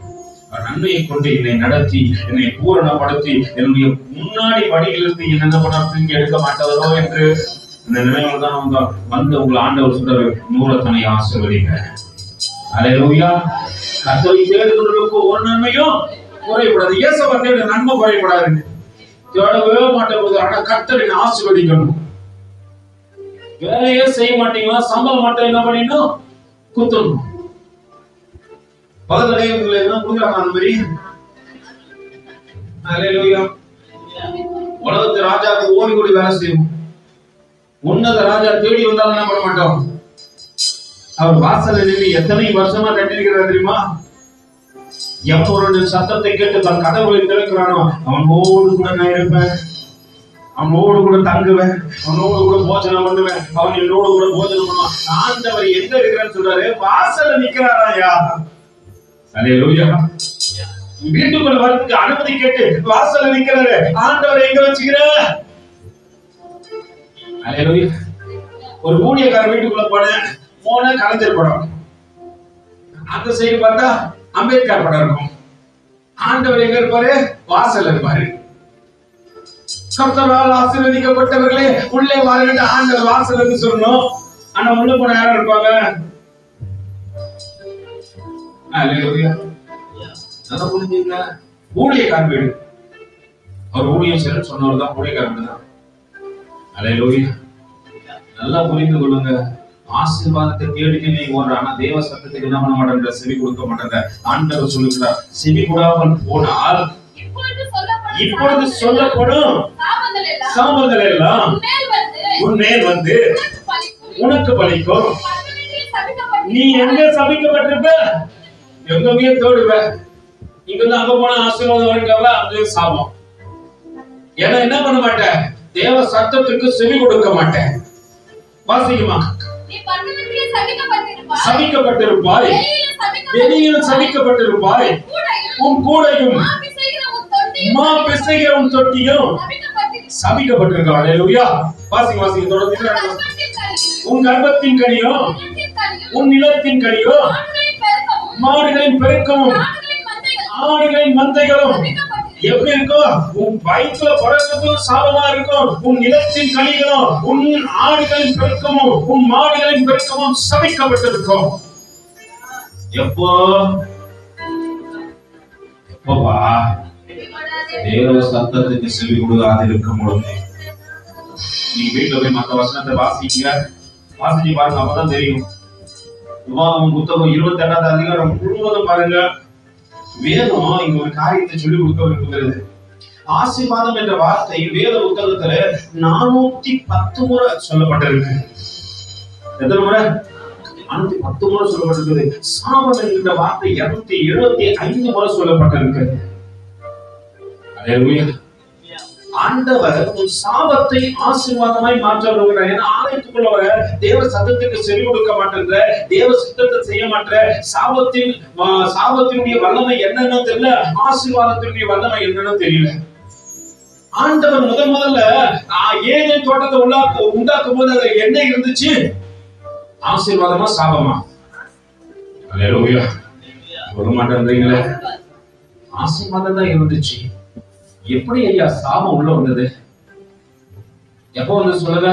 நன்மையை கொண்டு என்னை நடத்தி என்னை பூரணப்படுத்தி என்னுடைய முன்னாடி படியிலிருந்து என்ன பண்ண எடுக்க மாட்டவரோ என்று இந்த நிலையில தான் வந்து உங்களை ஆண்டவர் சொல்றாரு, நூறத்தனை ஆசீர்வதிங்க. அல்லேலூயா. கர்த்தரை தேடுகிறவர்களுக்கு ஒரு நன்மையும் குறைபடாது. இயேசுவை தேட நன்மை குறைபடாது. தேடவே மாட்டேங்குது. ஆனா கர்த்தரை ஆசீர்வதிக்கணும். வேலையே செய்ய மாட்டீங்களா, சம்பளம் மட்டும் என்ன பண்ணிடணும்? குத்தணும். பக்கத்துல என்ன கொடுக்குறாங்க அந்த மாதிரி. அல்லேலூயா. உலகத்து ராஜாவுக்கு ஓடி ஓடி வேலை செய்யும். உன்னத ராஜா தேடி வந்தாலும் என்ன பண்ண மாட்டோம்? அவர் வாசல்ல நின்று எத்தனை வருஷமா கட்டிருக்கிறார் தெரியுமா? எப்பொழுது சத்தத்தை கேட்டு தன் கதவுகளை திறக்கிறானோ அவனோடு கூட நான் இருப்பேன், அவனோடு கூட தங்குவேன், அவனோடு கூட போஜனம் பண்ணுவேன், அவன் என்னோடு கூட போஜனம் பண்ணுவான். ஆண்டவர் எங்க இருக்கிறான்னு சொல்றாரு? வாசல்ல நிக்கிறாராயா. அல்லேலூயா. வீட்டுக்குள்ள வரதுக்கு அனுமதி கேட்டு வாசல்ல நிக்கிறாரு. ஆண்டவர் எங்க வச்சுக்கிற? அல்லேலூயா. ஒரு ஊழியக்கார வீட்டுக்குள்ள போன கலைஞர் படம், அந்த சைடு பார்த்தா அம்பேத்கர் படம் இருக்கும். ஆண்டவர் எங்க இருப்பாரு? வாசல்ல இருப்பாரு. கர்த்தரால் ஆசீர்வதிக்கப்பட்டவர்களே உள்ளே வாருங்கள் ஆண்டவர் வாசல்ல இருந்து சொல்லணும். ஆனா உள்ள போன யாரும் இருப்பாங்க? அல்லேலூயா. அத புரிஞ்சுங்க. ஊழியக்கார வீடு, அவர் ஊழியம் செய்யணும்னு சொன்னவர் தான் ஊழியக்கார வீடு தான். அல்லேலூயா. நல்லா புரிந்து கொள்ளுங்க. ஆசீர்வாதத்தை தேடிட்டு நீங்க ஓடுற, ஆனா தேவ சத்தத்துக்கு என்ன பண்ண மாட்டேங்கிற, செவி கொடுக்க மாட்டேங்க. ஆண்டவர் சொல்லுகிறார், செவி கொடாமல் போனால் இப்பொழுது சொல்லப்படும் சாபங்கள் எல்லாம் உன்மேல் வந்து உனக்கு பலிக்கும். நீ எங்க சபிக்கப்பட்டிருப்ப? எங்கேயே தேடுவ. இங்க இருந்து அங்க போன ஆசீர்வாதம் வருங்கவ, அங்கே சாபம். ஏன்னா என்ன பண்ண மாட்டேன்? தேவ சத்தத்துக்கு செவி கொடுக்க மாட்டேன். வாசிக்குமா? சபிக்கப்பட்டிருப்பாய், வெளியில் சபிக்கப்பட்டிருப்பாய், உன் கூடையும் மா பிசைகிற உன் தொட்டியும் சபிக்கப்பட்டிருக்கா. அல்லேலூயா. வாசிங்க தொடர்ந்து. உன் கர்ப்பத்தின் கனியும் உன் நிலத்தின் கனியும் மாடுகளின் பெருக்கமும் ஆடுகளின் மந்தைகளும் எப்படி இருக்கும்? உன் வயிற்றுல படறதுக்கும் சாபமா இருக்கும். உன் நிலத்தின் கனிகளும் உன் ஆடுகளின் பெருக்கமும் உன் மாடுகளின் பெருக்கமும் சபிக்கப்பட்டிருக்கும். எப்போ? எப்போவா? தேவ சத்தத்துக்கு செவி கொடுக்காது இருக்கும் பொழுது. நீங்க வீட்டுல போய் மற்ற வசனத்தை வாசிங்க, வாசிச்சு பாருங்க, அப்பதான் தெரியும். உபாகமம் புத்தகம் 28வது அதிகாரம் முழுவதும் பாருங்க. வேதம் இங்க ஒரு காரியத்தை சொல்லி கொடுக்க விரும்புகிறது. ஆசீர்வாதம் என்ற வார்த்தை வேத புத்தகத்துல 410 முறை சொல்லப்பட்டிருக்கு. எத்தனை முறை? 410 முறை சொல்லப்பட்டிருக்குது. சாபம் என்கிற வார்த்தை 275 முறை சொல்லப்பட்டிருக்கு. அல்லேலூயா. ஆண்டவர் உன் சாபத்தை ஆசீர்வாதமாய் மாற்ற விரும்புகிறார். ஏன்னா ஆலயத்துக்குள்ள வர தேவ சத்தத்துக்கு செவி கொடுக்க மாட்டேங்கிற, தேவ சித்தத்தை செய்ய மாட்டேற, சாபத்தினுடைய வல்லமை என்னன்னு தெரியல, ஆசீர்வாதத்தினுடைய வல்லமை என்னன்னு தெரியல. ஆண்டவர் முதல்ல ஏதேன் தோட்டத்தை உண்டாக்கும் போது அது என்ன இருந்துச்சு? ஆசீர்வாதமா சாபமா? அல்லேலூயா. சொல்ல மாட்டேன்றீங்களே. ஆசீர்வாதம் தான் இருந்துச்சு. எப்படி ஐயா சாபம் உள்ள வந்தது? எப்போ வந்து சொல்லுங்க.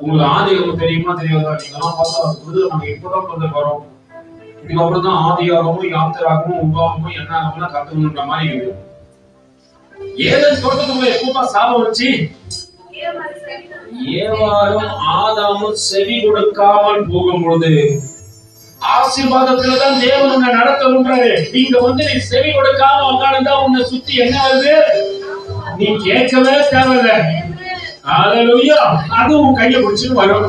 உங்களுக்கு ஆதியாகமம் தெரியுமா தெரியாதா? நீங்களாம் பார்த்தா நம்ம இப்பதான் வந்து வரோம். இதுக்கப்புறம் தான் ஆதியாகமும் யாத்திராகமும் உபாகமும் என்னாகமும் கத்துக்கணுன்ற மாதிரி இருக்கு. ஏதேன் தோட்டத்துக்குள்ள எப்பப்பா சாபம் வச்சு? ஏவாளும் ஆதாமும் செவி கொடுக்காமல் போகும்போது ஆசீர்வாதத்துலதான் தேவன் உன்னை நடத்தணும்ன்றாரு. இங்க வந்து நீ செவி கொடுக்காம உட்கார்ந்தா உன்னை சுத்தி என்ன வருது? நீ கேட்கவே தேவையில்லை. ஹல்லேலூயா. அதுவும் கையை பிடிச்சிட்டு வரும்.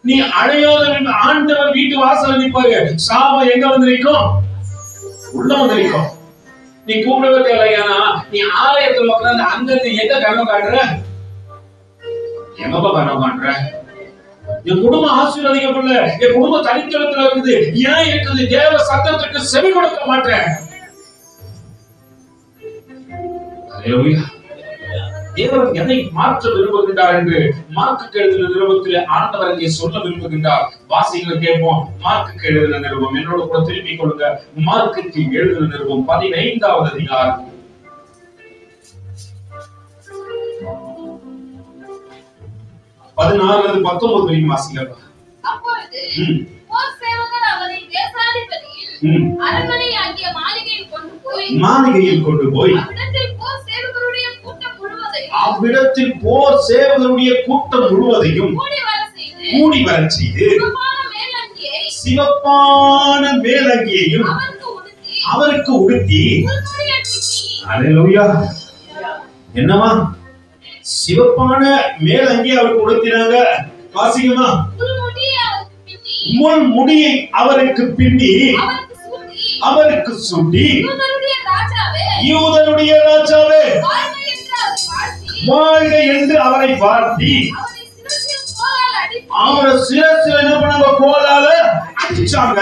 நீ அழையாத ஆண்டவர் வீட்டு வாசல் நிற்பாரு. சாபம் எங்க வந்து நிற்கும்? உள்ள வந்து நிற்கும். நீ கூப்பிடவே தேவையா? நீ ஆலயத்துல உட்கார்ந்து அங்க எங்க கனவு காட்டுற? எங்கப்பா கனவு காட்டுற? என் குடும்பம் ஆசீர்வதிக்கப்படல, என் குடும்பம் தனித்தளத்துல இருக்குது. ஏன் இருக்குது? தேவ சத்தத்துக்கு செவி கொடுக்க மாட்டேன். ஹல்லேலூயா. தேவன் எதை மாற்ற விரும்புகின்றார் என்று மார்க்கு எழுதின நிருபத்திலே ஆண்டவர் அங்கே சொல்ல விரும்புகின்றார். வாசிகளை கேட்போம். மார்க்கு எழுதின நிருபம் என்னோட கூட திருப்பிக் கொள்ளுங்க. மார்க்கு எழுதின நிருபம் 15வது அதிகாரம் 16 19 வரைக்கும் வாசிக்கலாம். அப்பொழுது போர் சேவகர் அவனை தேசாதிபதியில் அரண்மனையாகிய மாளிகையில் கொண்டு போய் அவ்விடத்தில் போர் சேவகருடைய கூட்டம் முழுவதையும் கூடி வரச் செய்து சிவப்பான மேலங்கியையும் அவருக்கு உடுத்தி. ஹல்லேலூயா. என்னவா? சிவப்பான மேலங்கி அவருக்கு உடுத்தினாங்க. வாசிக்குமா? முள் முடியை அவருக்கு பின்னி அவருக்கு சூட்டி, யூதருடைய ராஜாவே வாழ்க என்று அவரை வாழ்த்தி அவரை சிரசில் என்ன பண்ணாங்க? கோலால அடிச்சாங்க.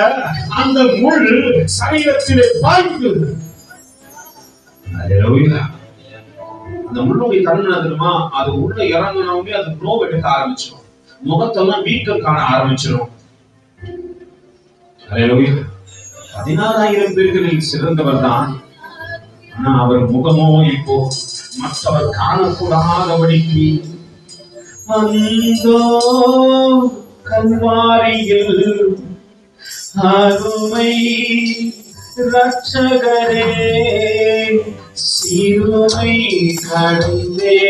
அந்த முள் சரீரத்திலே பாய்ந்தது. ஹல்லேலூயா. அந்த முள்ளுடைய தன்மை தெரியுமா? அது உள்ள இறங்கினவுடனே அது நோவு எடுக்க ஆரம்பிச்சிடும். முகத்தெல்லாம் வீக்கம் காண ஆரம்பிச்சிடும். ஹல்லேலூயா. 16,000 பேர்களில் சிறந்தவர் தான். ஆனா அவர் முகமோ இப்போ மற்றவர் காணக்கூடாதபடிக்கு அந்தோ கல்வாரியில் அருமை ரட்சகரே சிறுமை கடந்தே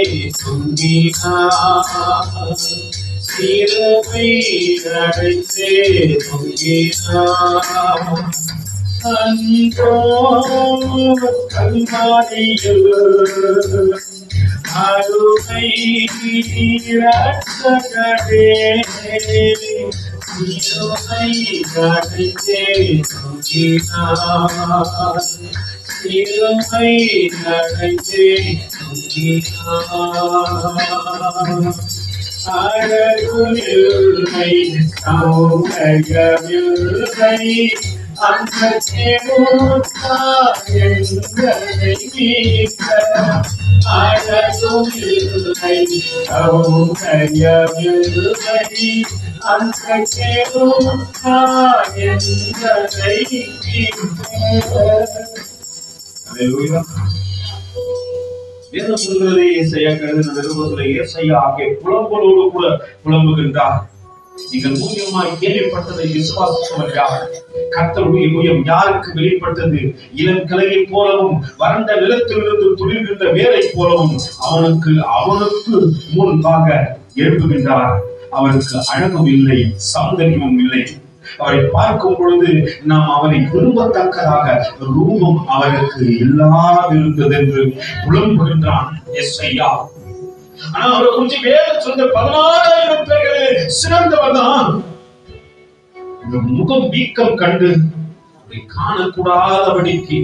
துங்கினார். சிறுமை கடந்தே துங்கினார். அந்தோ கல்வாரியில் அருமை ரட்சகரே சிறுமை கடந்தே துங்கினார். சிறுமை கடந்தே துங்கினார். அழகுமில்லை சௌகரியமில்லை அந்த எங்களை மீட்க. அழகுமில்லை சௌகரியமில்லை அந்த எங்களை மீட்க. வேதம் சொல்கிறது ஏசாயா எழுதின நிருபத்திலே ஏசாயா ஆகிய புலம்பலோடு கூட புலம்புகின்றார். நீங்கள் ஊழியமாய் கேள்விப்பட்டதை விசுவாசித்தவர் கர்த்தருடைய ஊழியம் யாருக்கு வெளிப்பட்டது? இளம் கிளையை போலவும் வறண்ட நிலத்திலிருந்து துளிர்கின்ற வேரை போலவும் அவனுக்கு முன்பாக எழுப்புகின்றார். அவருக்கு அழகும் இல்லை, சௌந்தரியமும் இல்லை. அவரை பார்க்கும் பொழுது நாம் அவரை விரும்பத்தக்கதாக ரூபம் அவருக்கு இல்லாதிருந்தது என்று புலம்புகின்றான் எஸ்ஐயா. ஆனா அவரை குறித்து வேதம் சொன்ன 16,000 பேர்களே சிறந்தவர் தான். இந்த முகம் வீக்கம் கண்டு காணக்கூடாதபடிக்கு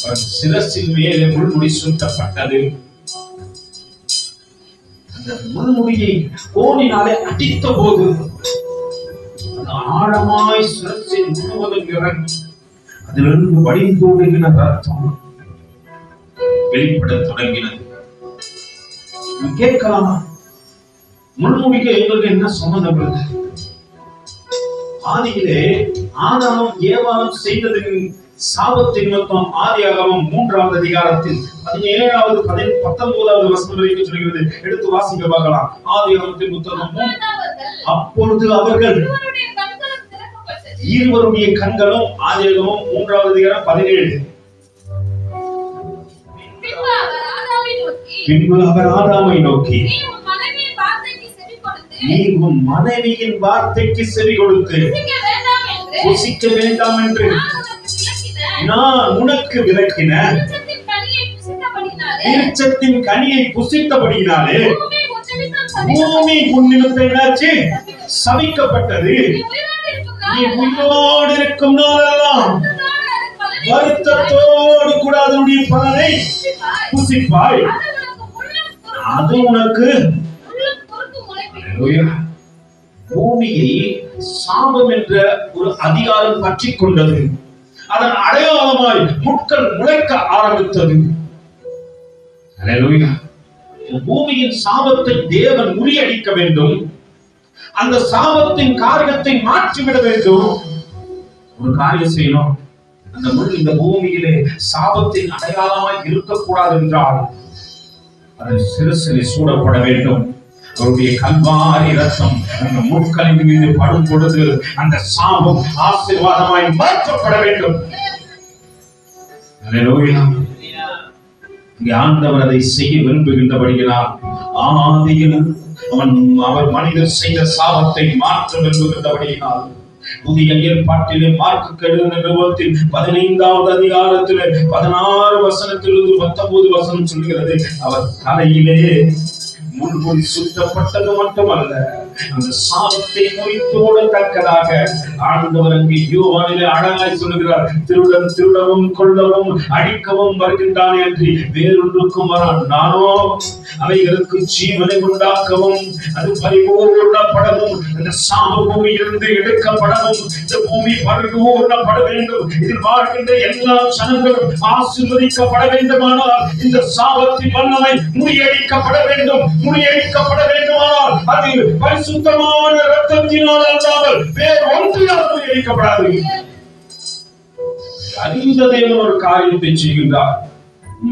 அவர் சிரசின் மேலே முள்முடி சூட்டப்பட்டது. அந்த முள்முடியை கோணினாலே அடித்த போது ஆழமாய் சிரசின் முழுவதும் இறங்கி அதிலிருந்து வடிந்தோடுகிற ரத்தம் வெளிப்பட தொடங்கினது. கேட்கலாமா? முள்முடிக்க எங்களுக்கு என்ன சம்பந்தம்? ஆதியிலே ஆதாமும் ஏவாளும் செய்ததின் சாபத்தின் நிமித்தம் ஆதியாகமம் 3ஆம் அதிகாரத்தில் 17வது 19வது வசனம் வரைக்கும் சொல்கிறது. எடுத்து வாசிக்க பார்க்கலாம். ஆதியாகமத்தின் புத்தகம். அப்பொழுது அவர்கள் இருவருடைய கண்களும், ஆதியாகமம் 3வது அதிகாரம் 17. பின்பு அவர் ஆதாமை நோக்கி, நீ உன் மனைவியின் வார்த்தைக்கு செவி கொடுத்து புசிக்க வேண்டாம் என்று நான் உனக்கு விலக்கின விருட்சத்தின் கனியை புசித்தபடியினாலே பூமி உன் நிமித்தம் என்னாச்சு? சபிக்கப்பட்டது. நீ உயிரோடு இருக்கும் நாளெல்லாம் வருத்தத்தோடு கூட அதனுடைய பலனை புசிப்பாய். அது உனக்கு. பூமியை சாபம் என்ற ஒரு அதிகாரம் பற்றி கொண்டது. அதன் அடையாளமாய் முட்கள் முளைக்க ஆரம்பித்தது. பூமியின் சாபத்தை தேவன் முறியடிக்க வேண்டும். அந்த சாபத்தின் காரியத்தை மாற்றிவிட வேண்டும். ஒரு காரியம் செய்யணும். அந்த முள் இந்த பூமியிலே சாபத்தின் அடையாளமாய் இருக்கக்கூடாது என்றால் அதன் சிறுசிலை சூடப்பட வேண்டும். அவருடைய கல்வாரி ரத்தம் அந்த முட்களின் மீது படும் பொழுது அந்த சாபம் ஆசீர்வாதமாய் மாற்றப்பட வேண்டும். ஆண்டவர் அதை செய்ய விரும்புகின்றபடியினால் ஆதியில் அவர் மனிதர் செய்த சாபத்தை மாற்ற விரும்புகின்றபடியினால் புதிய ஏற்பாட்டிலே மார்க்கு எழுதின நிருபத்தில் 15வது அதிகாரத்திலே 16 வசனத்திலிருந்து 19 வசனம் சொல்கிறது. அவர் தலையிலே முள்முடி சுற்றப்பட்டது மட்டுமல்ல, அந்த சாபத்தை முறித்தோடத்தக்கதாக ஆண்டவர் அங்கே யோவானிலே அழகாய் சொல்லுகிறார். திருடன் திருடவும் கொல்லவும் அடிக்கவும் வருகின்றான் என்று வேறொன்றுக்கும் வரான். நானோ அவைகளுக்கு ஜீவனை உண்டாக்கவும் அது பரிபூர்ணப்படவும் அந்த சாப பூமியிலிருந்து எடுக்கப்படவும் இந்த பூமி பரிபூர்ணப்பட வேண்டும். இதில் வாழ்கின்ற எல்லா ஜனங்களும் ஆசீர்வதிக்கப்பட வேண்டுமானால் இந்த சாபத்தின் வல்லமை முறியடிக்கப்பட வேண்டும். முறியடிக்கப்பட வேண்டுமானால் அது பரிசுத்தமான இரத்தத்தினால் அல்லாமல் வேறு ஒன்றினால் முறியடிக்கப்படாது. அறிந்த தேவன் ஒரு காரியத்தை செய்கின்றார்.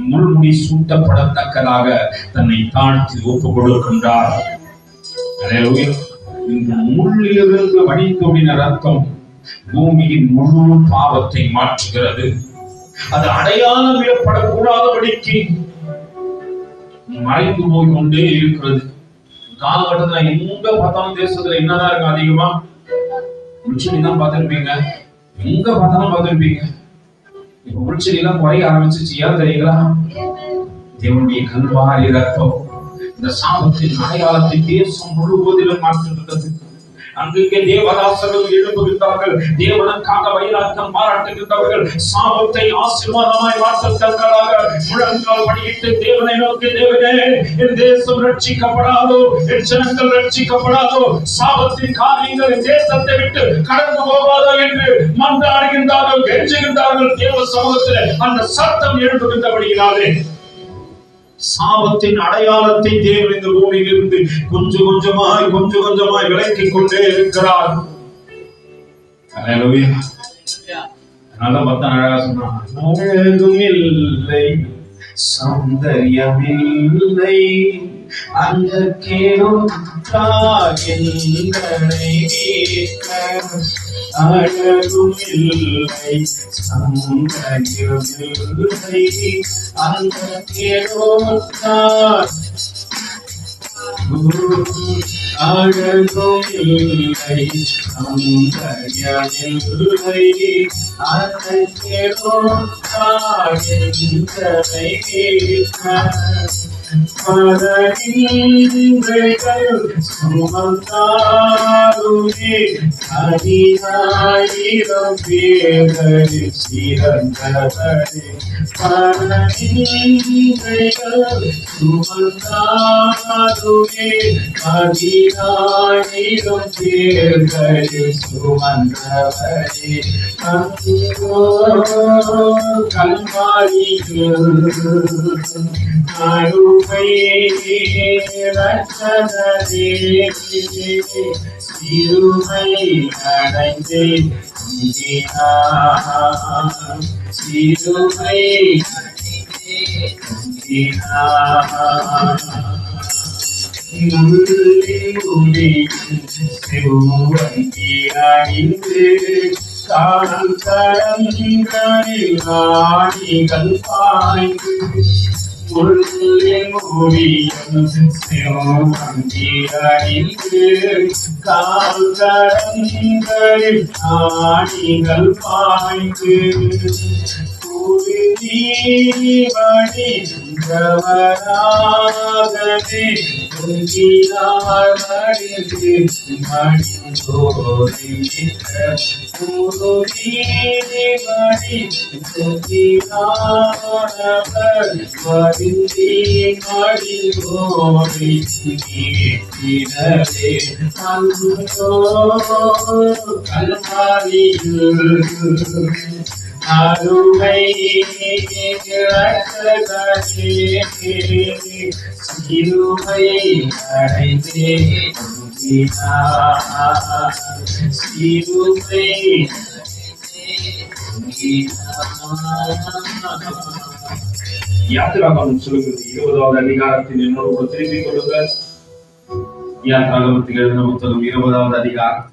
முள்முடி சூட்டப்படத்தக்கதாக தன்னை தாழ்த்தி ஒப்புக் கொடுக்கின்றார். இந்த முள்ளிலிருந்து வடிந்தோடின ரத்தம் பூமியின் முழு பாவத்தை மாற்றுகிறது. அது அடையாளம் விடப்படக்கூடாதபடிக்கு மறைந்து போய் கொண்டே இருக்கிறது. காலகட்டத்துல எங்க பார்த்தாலும் தேசத்துல என்னதான் இருக்கு? அதிகமா முள்செடி தான் பார்த்திருப்பீங்க. எங்க பார்த்தாலும் பார்த்திருப்பீங்க. இப்ப முள்செடி எல்லாம் குறைய ஆரம்பிச்சிச்சு. ஏன் தெரியுங்களா? தேவனுடைய கல்வாரி ரத்தம் இந்த சாபத்தின் அடையாளத்தை தேசம் முழுவதிலும் மாற்றுகிறது. அங்கே தேவதாசர்கள் எழுப்புகின்றார்கள். தேவனுக்காக வைராக்கியம் பாராட்டுகின்றவர்கள் சாபத்தை ஆசீர்வாதமாய் மாற்றத்தக்கதாக முழங்கால் படியிட்டு தேவனை நோக்கி, தேவனே என் தேசம் ரட்சிக்கப்படாதோ, என் ஜனங்கள் ரட்சிக்கப்படாதோ, சாபத்தின் காரியங்கள் என் தேசத்தை விட்டு கடந்து போகாதோ என்று மன்றாடுகின்றார்கள், கெஞ்சுகின்றார்கள். தேவ சமூகத்தில் அந்த சத்தம் எழுப்புகின்றபடியினாலே சாபத்தின் அடையாளத்தை தேவன் இந்த பூமியிலிருந்து கொஞ்சம் கொஞ்சமாய் விலக்கிக் கொண்டே இருக்கிறார். அதனால பக்தன் அழகா சொன்னான், அழகும் இல்லை, சௌந்தர்யமில்லை, அந்த கேடும் அழகும் இல்லை, சௌந்தர்யமில்லை, அந்த கேடும் அழகும் இல்லை, சௌந்தர்யமில்லை, அந்த கேடும் சுமந்தாருமே அதிகாயிரம் பேரை சிறந்தவரே, சுமந்தாருமே அதிகாயிரம் பேரை சுமந்தவரே, கல்வாரியில் சிலுவை ரட்சகரே, சிலுவை அடைந்தே தொங்கினார், சிலுவை தொங்கினார். அணிந்து கால் கடங்களில் ஆணிகள் பாய்ந்து அணிந்து கால் கடங்களில் ஆணிகள் பாய்ந்து வடிந்தவராகவே அருமை சிலுவை அடைந்தே சிலுவை யாத்திராகமம் சொல்லுகிறது 20வது அதிகாரத்தில் என்னோட திருப்பிக் கொள்ளுங்கள். யாத்திராகமத்தில் எழுதின புத்தகம் 20வது அதிகாரம்.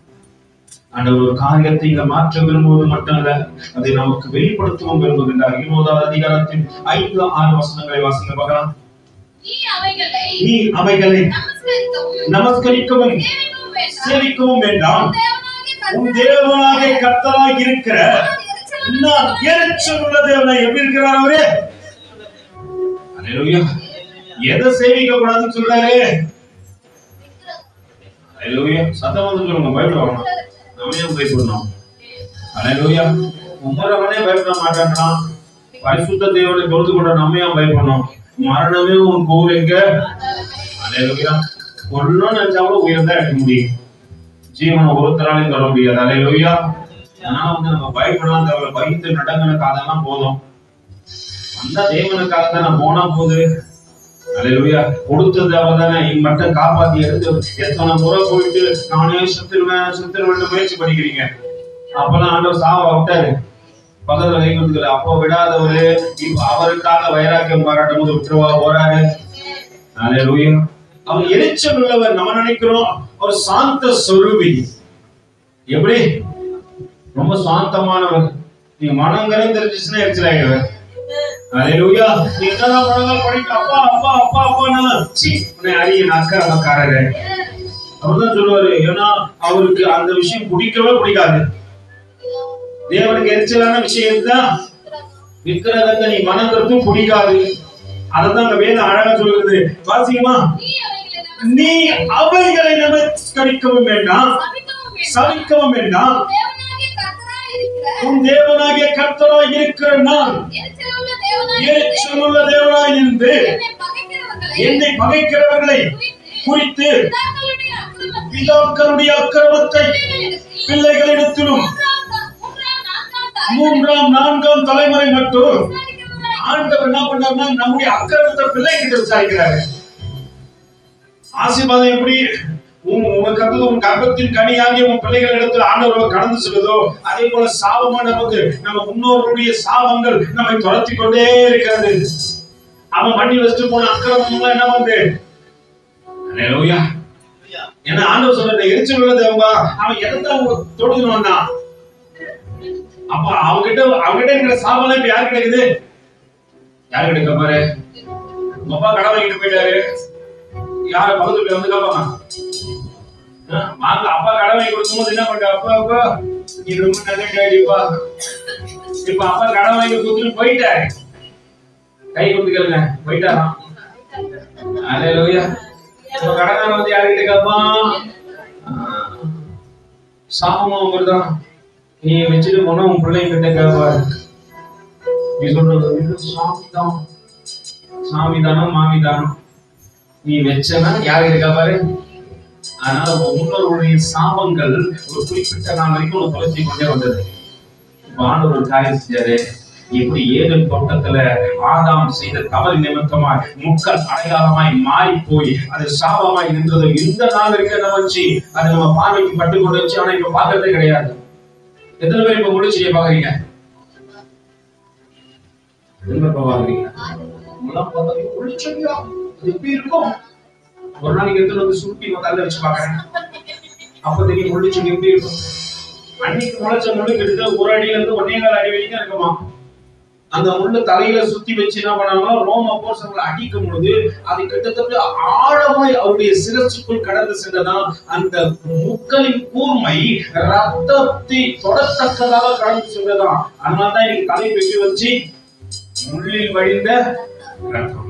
ஆண்டவர் ஒரு காரியத்தை இங்க மாற்ற விரும்புவது மட்டுமல்ல, அதை நமக்கு வெளிப்படுத்தவும் விரும்புகின்றார். 20வது அதிகாரத்தின் 5-6 வசனங்களை வாசிங்க பார்க்கலாம். நீ அவைகளை நமஸ்கரிக்கவும் சேவிக்கவும் வேண்டாம், உன் தேவனாகிய கர்த்தராய் இருக்கிற நான் எரிச்சல் உள்ள தேவனை எப்படி இருக்கிறார் அவரே? அல்லேலூயா. எதை சேவிக்க கூடாதுன்னு சொல்றாரு? அல்லேலூயா. சத்தமா சொல்லுங்க, பயப்படணும். நம்மையும் பயப்படணும். அல்லேலூயா. உமரவனே பயப்பட மாட்டான்றான், பரிசுத்த தேவனை தொழுது கொண்ட நம்மையும் பயப்படணும். மரணமே உன் கோவில் எங்க? அல்லேலூயா. ஒன்னும் நினைச்சாலும் உயர்ந்தா எடுக்க முடியும், ஜீவனை ஒருத்தராலையும் தர முடியாது. அல்லேலூயா. அதனால நம்ம பயப்படலாம் தேவை, பயந்து நடங்கனுக்காகலாம் போதும். அந்த தேவனுக்காக தான் நான் போனா போது. அல்லேலூயா. கொடுத்தது அவர் தானே, மட்டும் காப்பாத்தி எடுத்து எத்தனை முறை போயிட்டு நானே சுத்திருவேன் முயற்சி பண்ணிக்கிறீங்க. அப்பெல்லாம் ஆண்டவர் சாவ விட்டாரு, பக்கத்துல கை கொடுக்கல. அப்போ விடாதவரு இப்ப அவருக்காக வைராக்கியம் பாராட்டும் போது விட்டுருவா போறாரு. அல்லேலூயா. அவர் எரிச்சல் உள்ளவர். நம்ம நினைக்கிறோம் அவர் சாந்த சொரூபி. எப்படி? ரொம்ப சாந்தமானவர். நீங்க மனம் கரைந்துருச்சுன்னா எரிச்சல் ஆயிடுவார். அல்லேலூயா. நீ என்னதான் மனதால் படிக்க அப்பா அப்பா அப்பா அப்பானா அரிய நக்கரக்காரரு அவர்தான் சொல்லுவாரு. ஏன்னா அவருக்கு அந்த விஷயம் பிடிக்கவே பிடிக்காது. தேவனுக்கு எரிச்சலான விஷயம் தான் விக்கிரகத்தை நீ மனதிற்கும் பிடிக்காது. அததான் அந்த வேதம் அழகா சொல்லுகிறது. வாசிக்குமா? நீ அவைகளை நமஸ்கரிக்கவும் வேண்டாம், சபிக்கவும் வேண்டாம், உன் தேவனாகிய கர்த்தராய் இருக்கிற நான் எரிச்சலுள்ள தேவனாய் இருந்து என்னை பகைக்கிறவர்களை குறித்து பிதாக்களுடைய அக்கிரமத்தை பிள்ளைகளிடத்திலும் 3-4 தலைமுறை மட்டும் ஆண்டவர் என்ன பண்றாருன்னா நம்முடைய அக்கிரமத்தை பிள்ளைகிட்ட விசாரிக்கிறாரு. ஆசீர்வாதம் எப்படி உனக்கு உன் கர்ப்பத்தின் கனியாகிய உன் பிள்ளைகள் இடத்துல ஆண்டவர் கடந்து செல்லுதோ, அதே போல சாபமா நமக்கு நம்ம முன்னோருடைய சாபங்கள் நம்மை துரத்தி கொண்டே இருக்கிறது. அவன் பண்ணி வச்சுட்டு போன அக்கிரமம் என்ன வந்து அல்லேலூயா. ஏன்னா ஆண்டவர் சொல்ற எரிச்சல் உள்ள தேவா, அவன் எதைத்தான் தொடுக்கணும்னா அப்ப அவங்கிட்ட இருக்கிற சாபம் இப்ப யாரு கிடைக்குது? யாரு கிடைக்க பாரு. உங்க அப்பா கடை வாங்கிட்டு போயிட்டாரு, யார பக்கத்துல வந்து கேட்பாங்க. அப்பா கடை வாங்கி கொடுக்கும் போது என்ன பண்ற? அப்பா அப்பா நீ ரொம்ப நல்ல டாடிப்பா. இப்ப அப்பா கடை வாங்கி கொடுத்துட்டு போயிட்டாரு, கை கொடுத்துக்கல போயிட்டாராம். அல்லேலூயா. இப்ப கடைக்காரன் வந்து யாருக்கிட்ட கேட்பான்? சாபமா வருதான், நீ வச்சுட்டு போனா உன் பிள்ளைங்கிட்ட கேட்பாரு. நீ சொல்றது சாமிதான், சாமிதானோ மாமிதானோ நீ வச்சனா யாருக்கிட்ட கேட்பாரு? அதனால முன்னோருடைய சாபங்கள் ஒரு குறிப்பிட்ட நாள் வரைக்கும் தொலைச்சி கொண்டே வந்தது. இப்ப ஆண்டவர் ஒரு காரியம் செஞ்சாரு. இப்படி ஏதேன் தோட்டத்துல ஆதாம் செய்த தவறு நிமித்தமாய் முட்கள் அடையாளமாய் மாறி போய் அது சாபமாய் இருந்தது. இந்த நாள் இருக்க நம்ம வச்சு அதை நம்ம பார்வைக்கு பட்டு கொண்டு வச்சு, ஆனா இப்ப பாக்குறதே கிடையாது. எத்தனை பேர் இப்ப முள்ளுச்செடியை பாக்குறீங்க? எப்படி இருக்கும்? ஒரு நாளைக்கு எடுத்து வந்து சுருட்டி தள்ள வச்சு பாக்குறேன், அப்ப தெரியும் முள்ளுச்செடி எப்படி இருக்கும். அன்னைக்கு முளைச்ச முள்ளு கிட்டத்தட்ட ஒரு அடியில இருந்து 1.25 அடி வரைக்கும் இருக்குமா. அந்த முள்ளு தலையில சுத்தி வச்சு என்ன பண்ணாங்களோ ரோம போர்சங்களை அடிக்கும் பொழுது அது கிட்டத்தட்ட ஆழமாய் அவருடைய சிரசுக்குள் கடந்து சென்றதான். அந்த முட்களின் கூர்மை ரத்தத்தை தொடத்தக்கதாக கடந்து சென்றதான். அதனாலதான் இன்னைக்கு தலை வெட்டி வச்சு முள்ளில் வழிந்த ரத்தம்.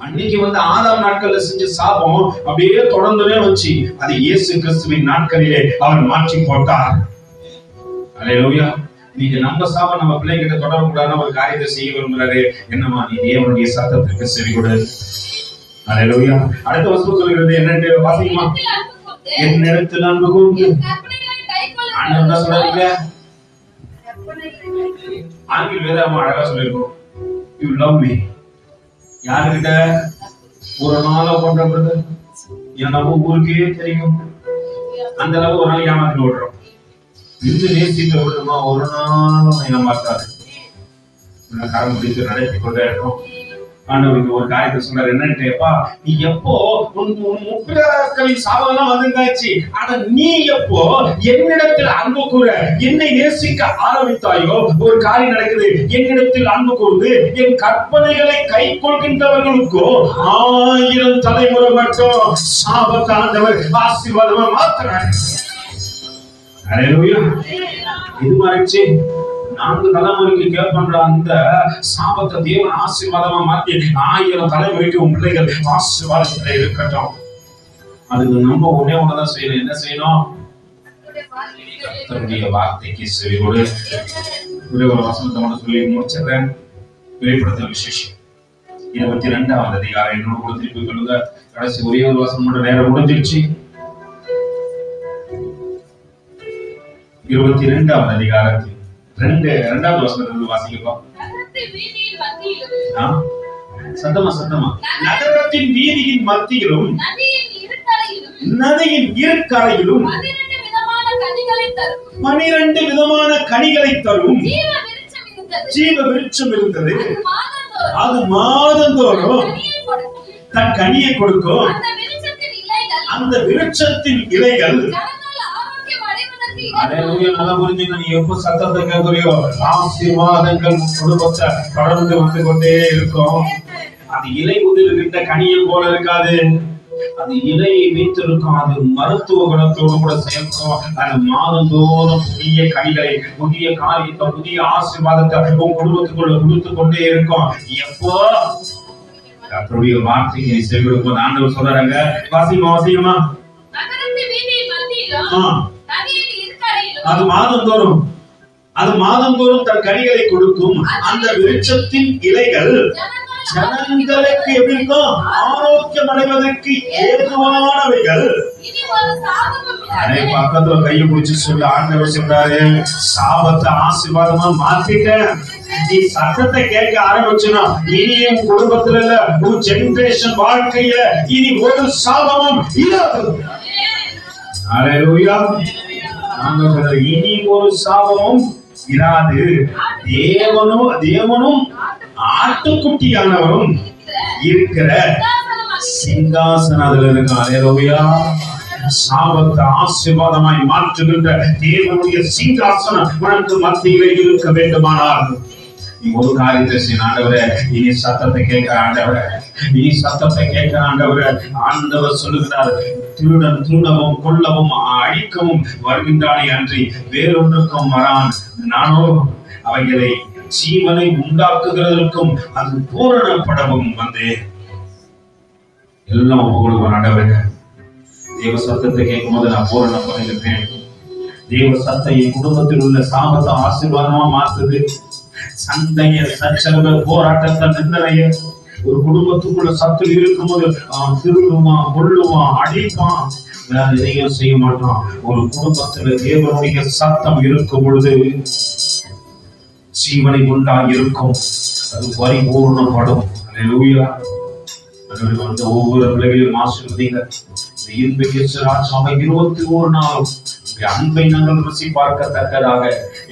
அன்னைக்கு ஆதாம் நாட்கள்ல செஞ்ச சாபம் அப்படியே தொடர்ந்துனே வச்சு அது இயேசு கிறிஸ்துவின் நாட்களிலே அவர் மாற்றி போட்டார். அல்லேலூயா. நீங்க நம்ம சாபம் நம்ம பிள்ளைகிட்ட தொடரக்கூடாதுன்னு ஒரு காரியத்தை செய்ய விரும்புறாரு. என்னமா, நீ தேவனுடைய சத்தத்திற்கு செவி கொடு. அல்லேலூயா. அடுத்த வசனம் சொல்கிறது என்னன்னு வாசிக்குமா? என்னிடத்தில் அன்பு கூர்ந்து ஆண்டவர் சொல்றாங்க. ஆங்கில வேதாகமம் அழகா சொல்லிருக்கோம், யூ லவ் மீ. யாருக்கிட்ட? ஒரு நாள பண்றது நம்ம ஊருக்கே தெரியும். அந்த அளவு ஒரு நாள் ஏமாத்தி விடுறோம். இந்த நேசித்த விடுறோமா? ஒரு நாளும் ஏமாத்தாது. கரம் பிடித்து நடத்தி கொண்டே இருக்கோம். ஆண்டவருக்கு ஒரு காரியத்தை சொல்றாரு. என்னன்னுப்பா, நீ எப்போ முற்பிதாக்களின் சாபம்லாம் வந்துருந்தாச்சு, ஆனா நீ எப்போ என்னிடத்தில் அன்பு கூற, என்னை நேசிக்க ஆரம்பித்தாயோ, ஒரு காரியம் நடக்குது. என்னிடத்தில் அன்பு கூர்ந்து என் கற்பனைகளை கை கொள்கின்றவர்களுக்கோ 1000 தலைமுறை மட்டும் சாபத்தை ஆண்டவர் ஆசீர்வாதமா மாத்துறாரு. அல்லேலூயா. இது மாதிரிச்சு 4 தலைமுறைக்கு கேர் பண்ற அந்த சாபத்தை தேவன் ஆசீர்வாதமா மாத்தி 1000 தலைமுறைக்கு உன் பிள்ளைகள் ஆசீர்வாதத்துல இருக்கட்டும். அதுக்கு நம்ம ஒண்ணுதான் செய்யணும். என்ன செய்யணும்? கர்த்தருடைய வார்த்தைக்கு செவி கொடு. ஒரு வசனத்தை மட்டும் சொல்லி முடிச்சிடுறேன். வெளிப்படுத்தல் விசேஷம் 22ஆவது அதிகாரம் என்னோட கூட திருப்பி கொள்ளுங்க. கடைசி ஒரே ஒரு வசனம் மட்டும் நேரம் முடிஞ்சிருச்சு. 22ஆவது அதிகாரத்தில் 2வது வசனத்திலிருந்து வாசிக்கலாம். சத்தமா. நகரத்தின் வீதியின் மத்தியிலும் நதியின் இருகரையிலும் 12 விதமான கனிகளை தரும் ஜீவ விருட்சம் இருந்தது. அது மாதந்தோறும் தன் கனியை கொடுக்கும். அந்த விருட்சத்தின் இலைகள் நீ எப்ப சத்தத்தை கேட்கறியோ ஆசீர்வாதங்கள் குடும்பத்தை தொடர்ந்து வந்து கொண்டே இருக்கும். அது இலை உதிர்கிட்ட கனியை போல இருக்காது. அது இலையை வைத்திருக்கும். அது மருத்துவ குணத்தோடு கூட சேர்க்கும். அது மாதந்தோறும் புதிய கனிகளை, புதிய காரியத்தை, புதிய ஆசீர்வாதத்தை உன் குடும்பத்துக்குள்ள கொடுத்து கொண்டே இருக்கும். எப்போ கர்த்தருடைய வார்த்தையை செவிடும்போது ஆண்டவர் சொல்றாங்க. வாசியமா அது மாதந்தோறும் தன் கனிகளை கொடுக்கும். அந்த விருட்சத்தின் இலைகள் ஜனங்களுக்கு எப்படி இருக்கும்? ஆரோக்கியம் அடைவதற்கு ஏதுவானவைகள். பக்கத்துல கையை பிடிச்சு சொல்லி ஆண்டவர் சொல்றாரு, சாபத்தை ஆசீர்வாதமா மாத்திட்ட. நீ சத்தத்தை கேட்க ஆரம்பிச்சுனா இனி உன் குடும்பத்துல இல்ல, உன் ஜெனரேஷன் வாழ்க்கையில இனி ஒரு சாபமும் இல்லாது. அல்லேலூயா. இனி ஒரு சாபமும் இராது. தேவனும் ஆட்டுக்குட்டியானவரும் இருக்கிற சிங்காசனத்தில் இருக்க. அல்லேலூயா. சாபத்தை ஆசீர்வாதமாய் மாற்றுகின்ற தேவனுடைய சிங்காசனம் உனக்கு மத்தியிலே இருக்க வேண்டுமானால் நீ ஒரு காரியத்தை செய்ய. ஆண்டவரே, இனி சத்தத்தை கேட்க ஆண்டவரே, இனி சத்தத்தை கேட்க ஆண்டவரே. ஆண்டவர் சொல்லுகிறார், திருடன் திருடவும் கொல்லவும் அழிக்கவும் வருகின்றானே அன்றி வேறொன்றுக்கும் வரான். நானோ அவைகளை ஜீவனை உண்டாக்குகிறதற்கும் அது பூரணப்படவும் வந்தேன். எல்லாம் உங்களுக்கு ஆண்டவரே, தேவ சத்தத்தை கேட்கும் போது நான் பூரணப்படுகிறேன். தேவ சத்தை என் குடும்பத்தில் உள்ள சாபத்தை ஆசீர்வாதமா மாற்றுது. சண்டைய சச்சரவு போராட்டத்தை நிர்ணய ஒரு குடும்பத்துக்குள்ள சத்து இருக்கும்போது திருடுவான், கொள்ளுவான், அடிப்பான், வேற எதையும் செய்ய மாட்டான். ஒரு குடும்பத்துல தேவனுடைய சத்தம் இருக்கும் பொழுது ஜீவனை உண்டாயிருக்கும், அது பரிபூர்ணப்படும். அல்லேலூயா. அந்த ஒவ்வொரு பிள்ளைகளையும் ஆசீர்வதிங்க. இன்றைக்கு ராஜாவை 21 நாளும் அன்பை நாங்கள் ருசி பார்க்கத்தக்கதாக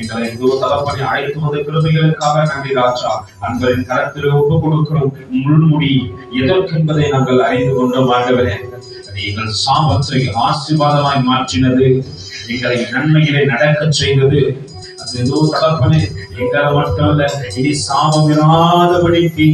எங்களை தகப்பனை அழைத்து வந்த கிருபைகளுக்காக நன்றி ராஜா. அன்பரின் கரத்தில் ஒப்பு கொடுக்கிறோம். முள்முடி எதற்கென்பதை நாங்கள் அறிந்து கொண்டோம் ஆண்டவரே. எங்கள் சாபத்தை ஆசீர்வாதமாய் மாற்றினது, எங்களை நன்மைகளை நடக்க செய்தது. அது ஏதோ தகப்பனே எங்களை மட்டுமல்ல, இனி சாபம் இராதபடிக்கு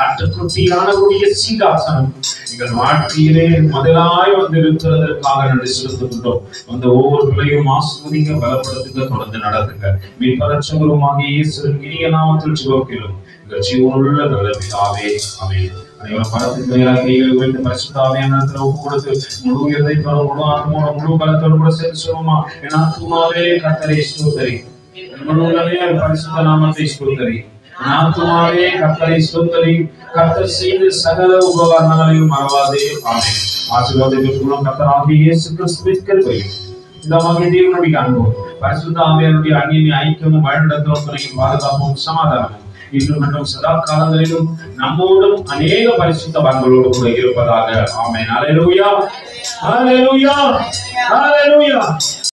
ஆட்டுக்குட்டியானவருடைய சிங்காசனம் எங்கள் வாழ்க்கையிலே முதலாய் வந்திருக்கிறதற்காக நன்றி செலுத்துகின்றோம். அந்த ஒவ்வொரு பிள்ளையும் ஆசீர்வதிங்க, பலப்படுத்துங்க, தொடர்ந்து நடத்துங்க. மீட்பரட்சகருமாகிய இயேசுவின் இனிய நாமத்தில் ஜெபிக்கிறோம் எங்கள் ஜீவனுள்ள நல்ல பிதாவே, ஆமென். அனைவரும் பரத்துக்கு நேராக கைகளை உயர்த்தி பரிசுத்த ஆவியானவரிடத்தில் ஒப்பு கொடுத்து முழு இதயத்தோடு, முழு ஆத்மாவோடு, முழு பலத்தோடு கூட சேர்த்து சொல்லுமா, என் ஆத்துமாவே கர்த்தரை ஸ்தோத்திரி, முழு உள்ளமே பரிசுத்த நாமத்தை ஸ்தோத்திரி. ஆத்துமாவே கர்த்தரை ஸ்தோத்திரி, கர்த்தர் செய்த சகல உபகாரங்களையும் மறவாதே. ஆமென். ஆசீர்வாதத்திற்குள்ளும் கர்த்தராகிய இயேசு கிறிஸ்துவின் கிருபையும் பிதாவாகிய தேவனுடைய அன்பும் பரிசுத்த ஆவியானவருடைய அந்நிய ஐக்கியமும் வழிநடத்தலும் துணையும் பாதுகாப்பும் சமாதானமும் இன்று மற்றும் சதா காலங்களிலும் நம்மோடும் அநேக பரிசுத்தவான்களோடு கூட இருப்பதாக. ஆமென். அல்லேலூயா, அல்லேலூயா, அல்லேலூயா.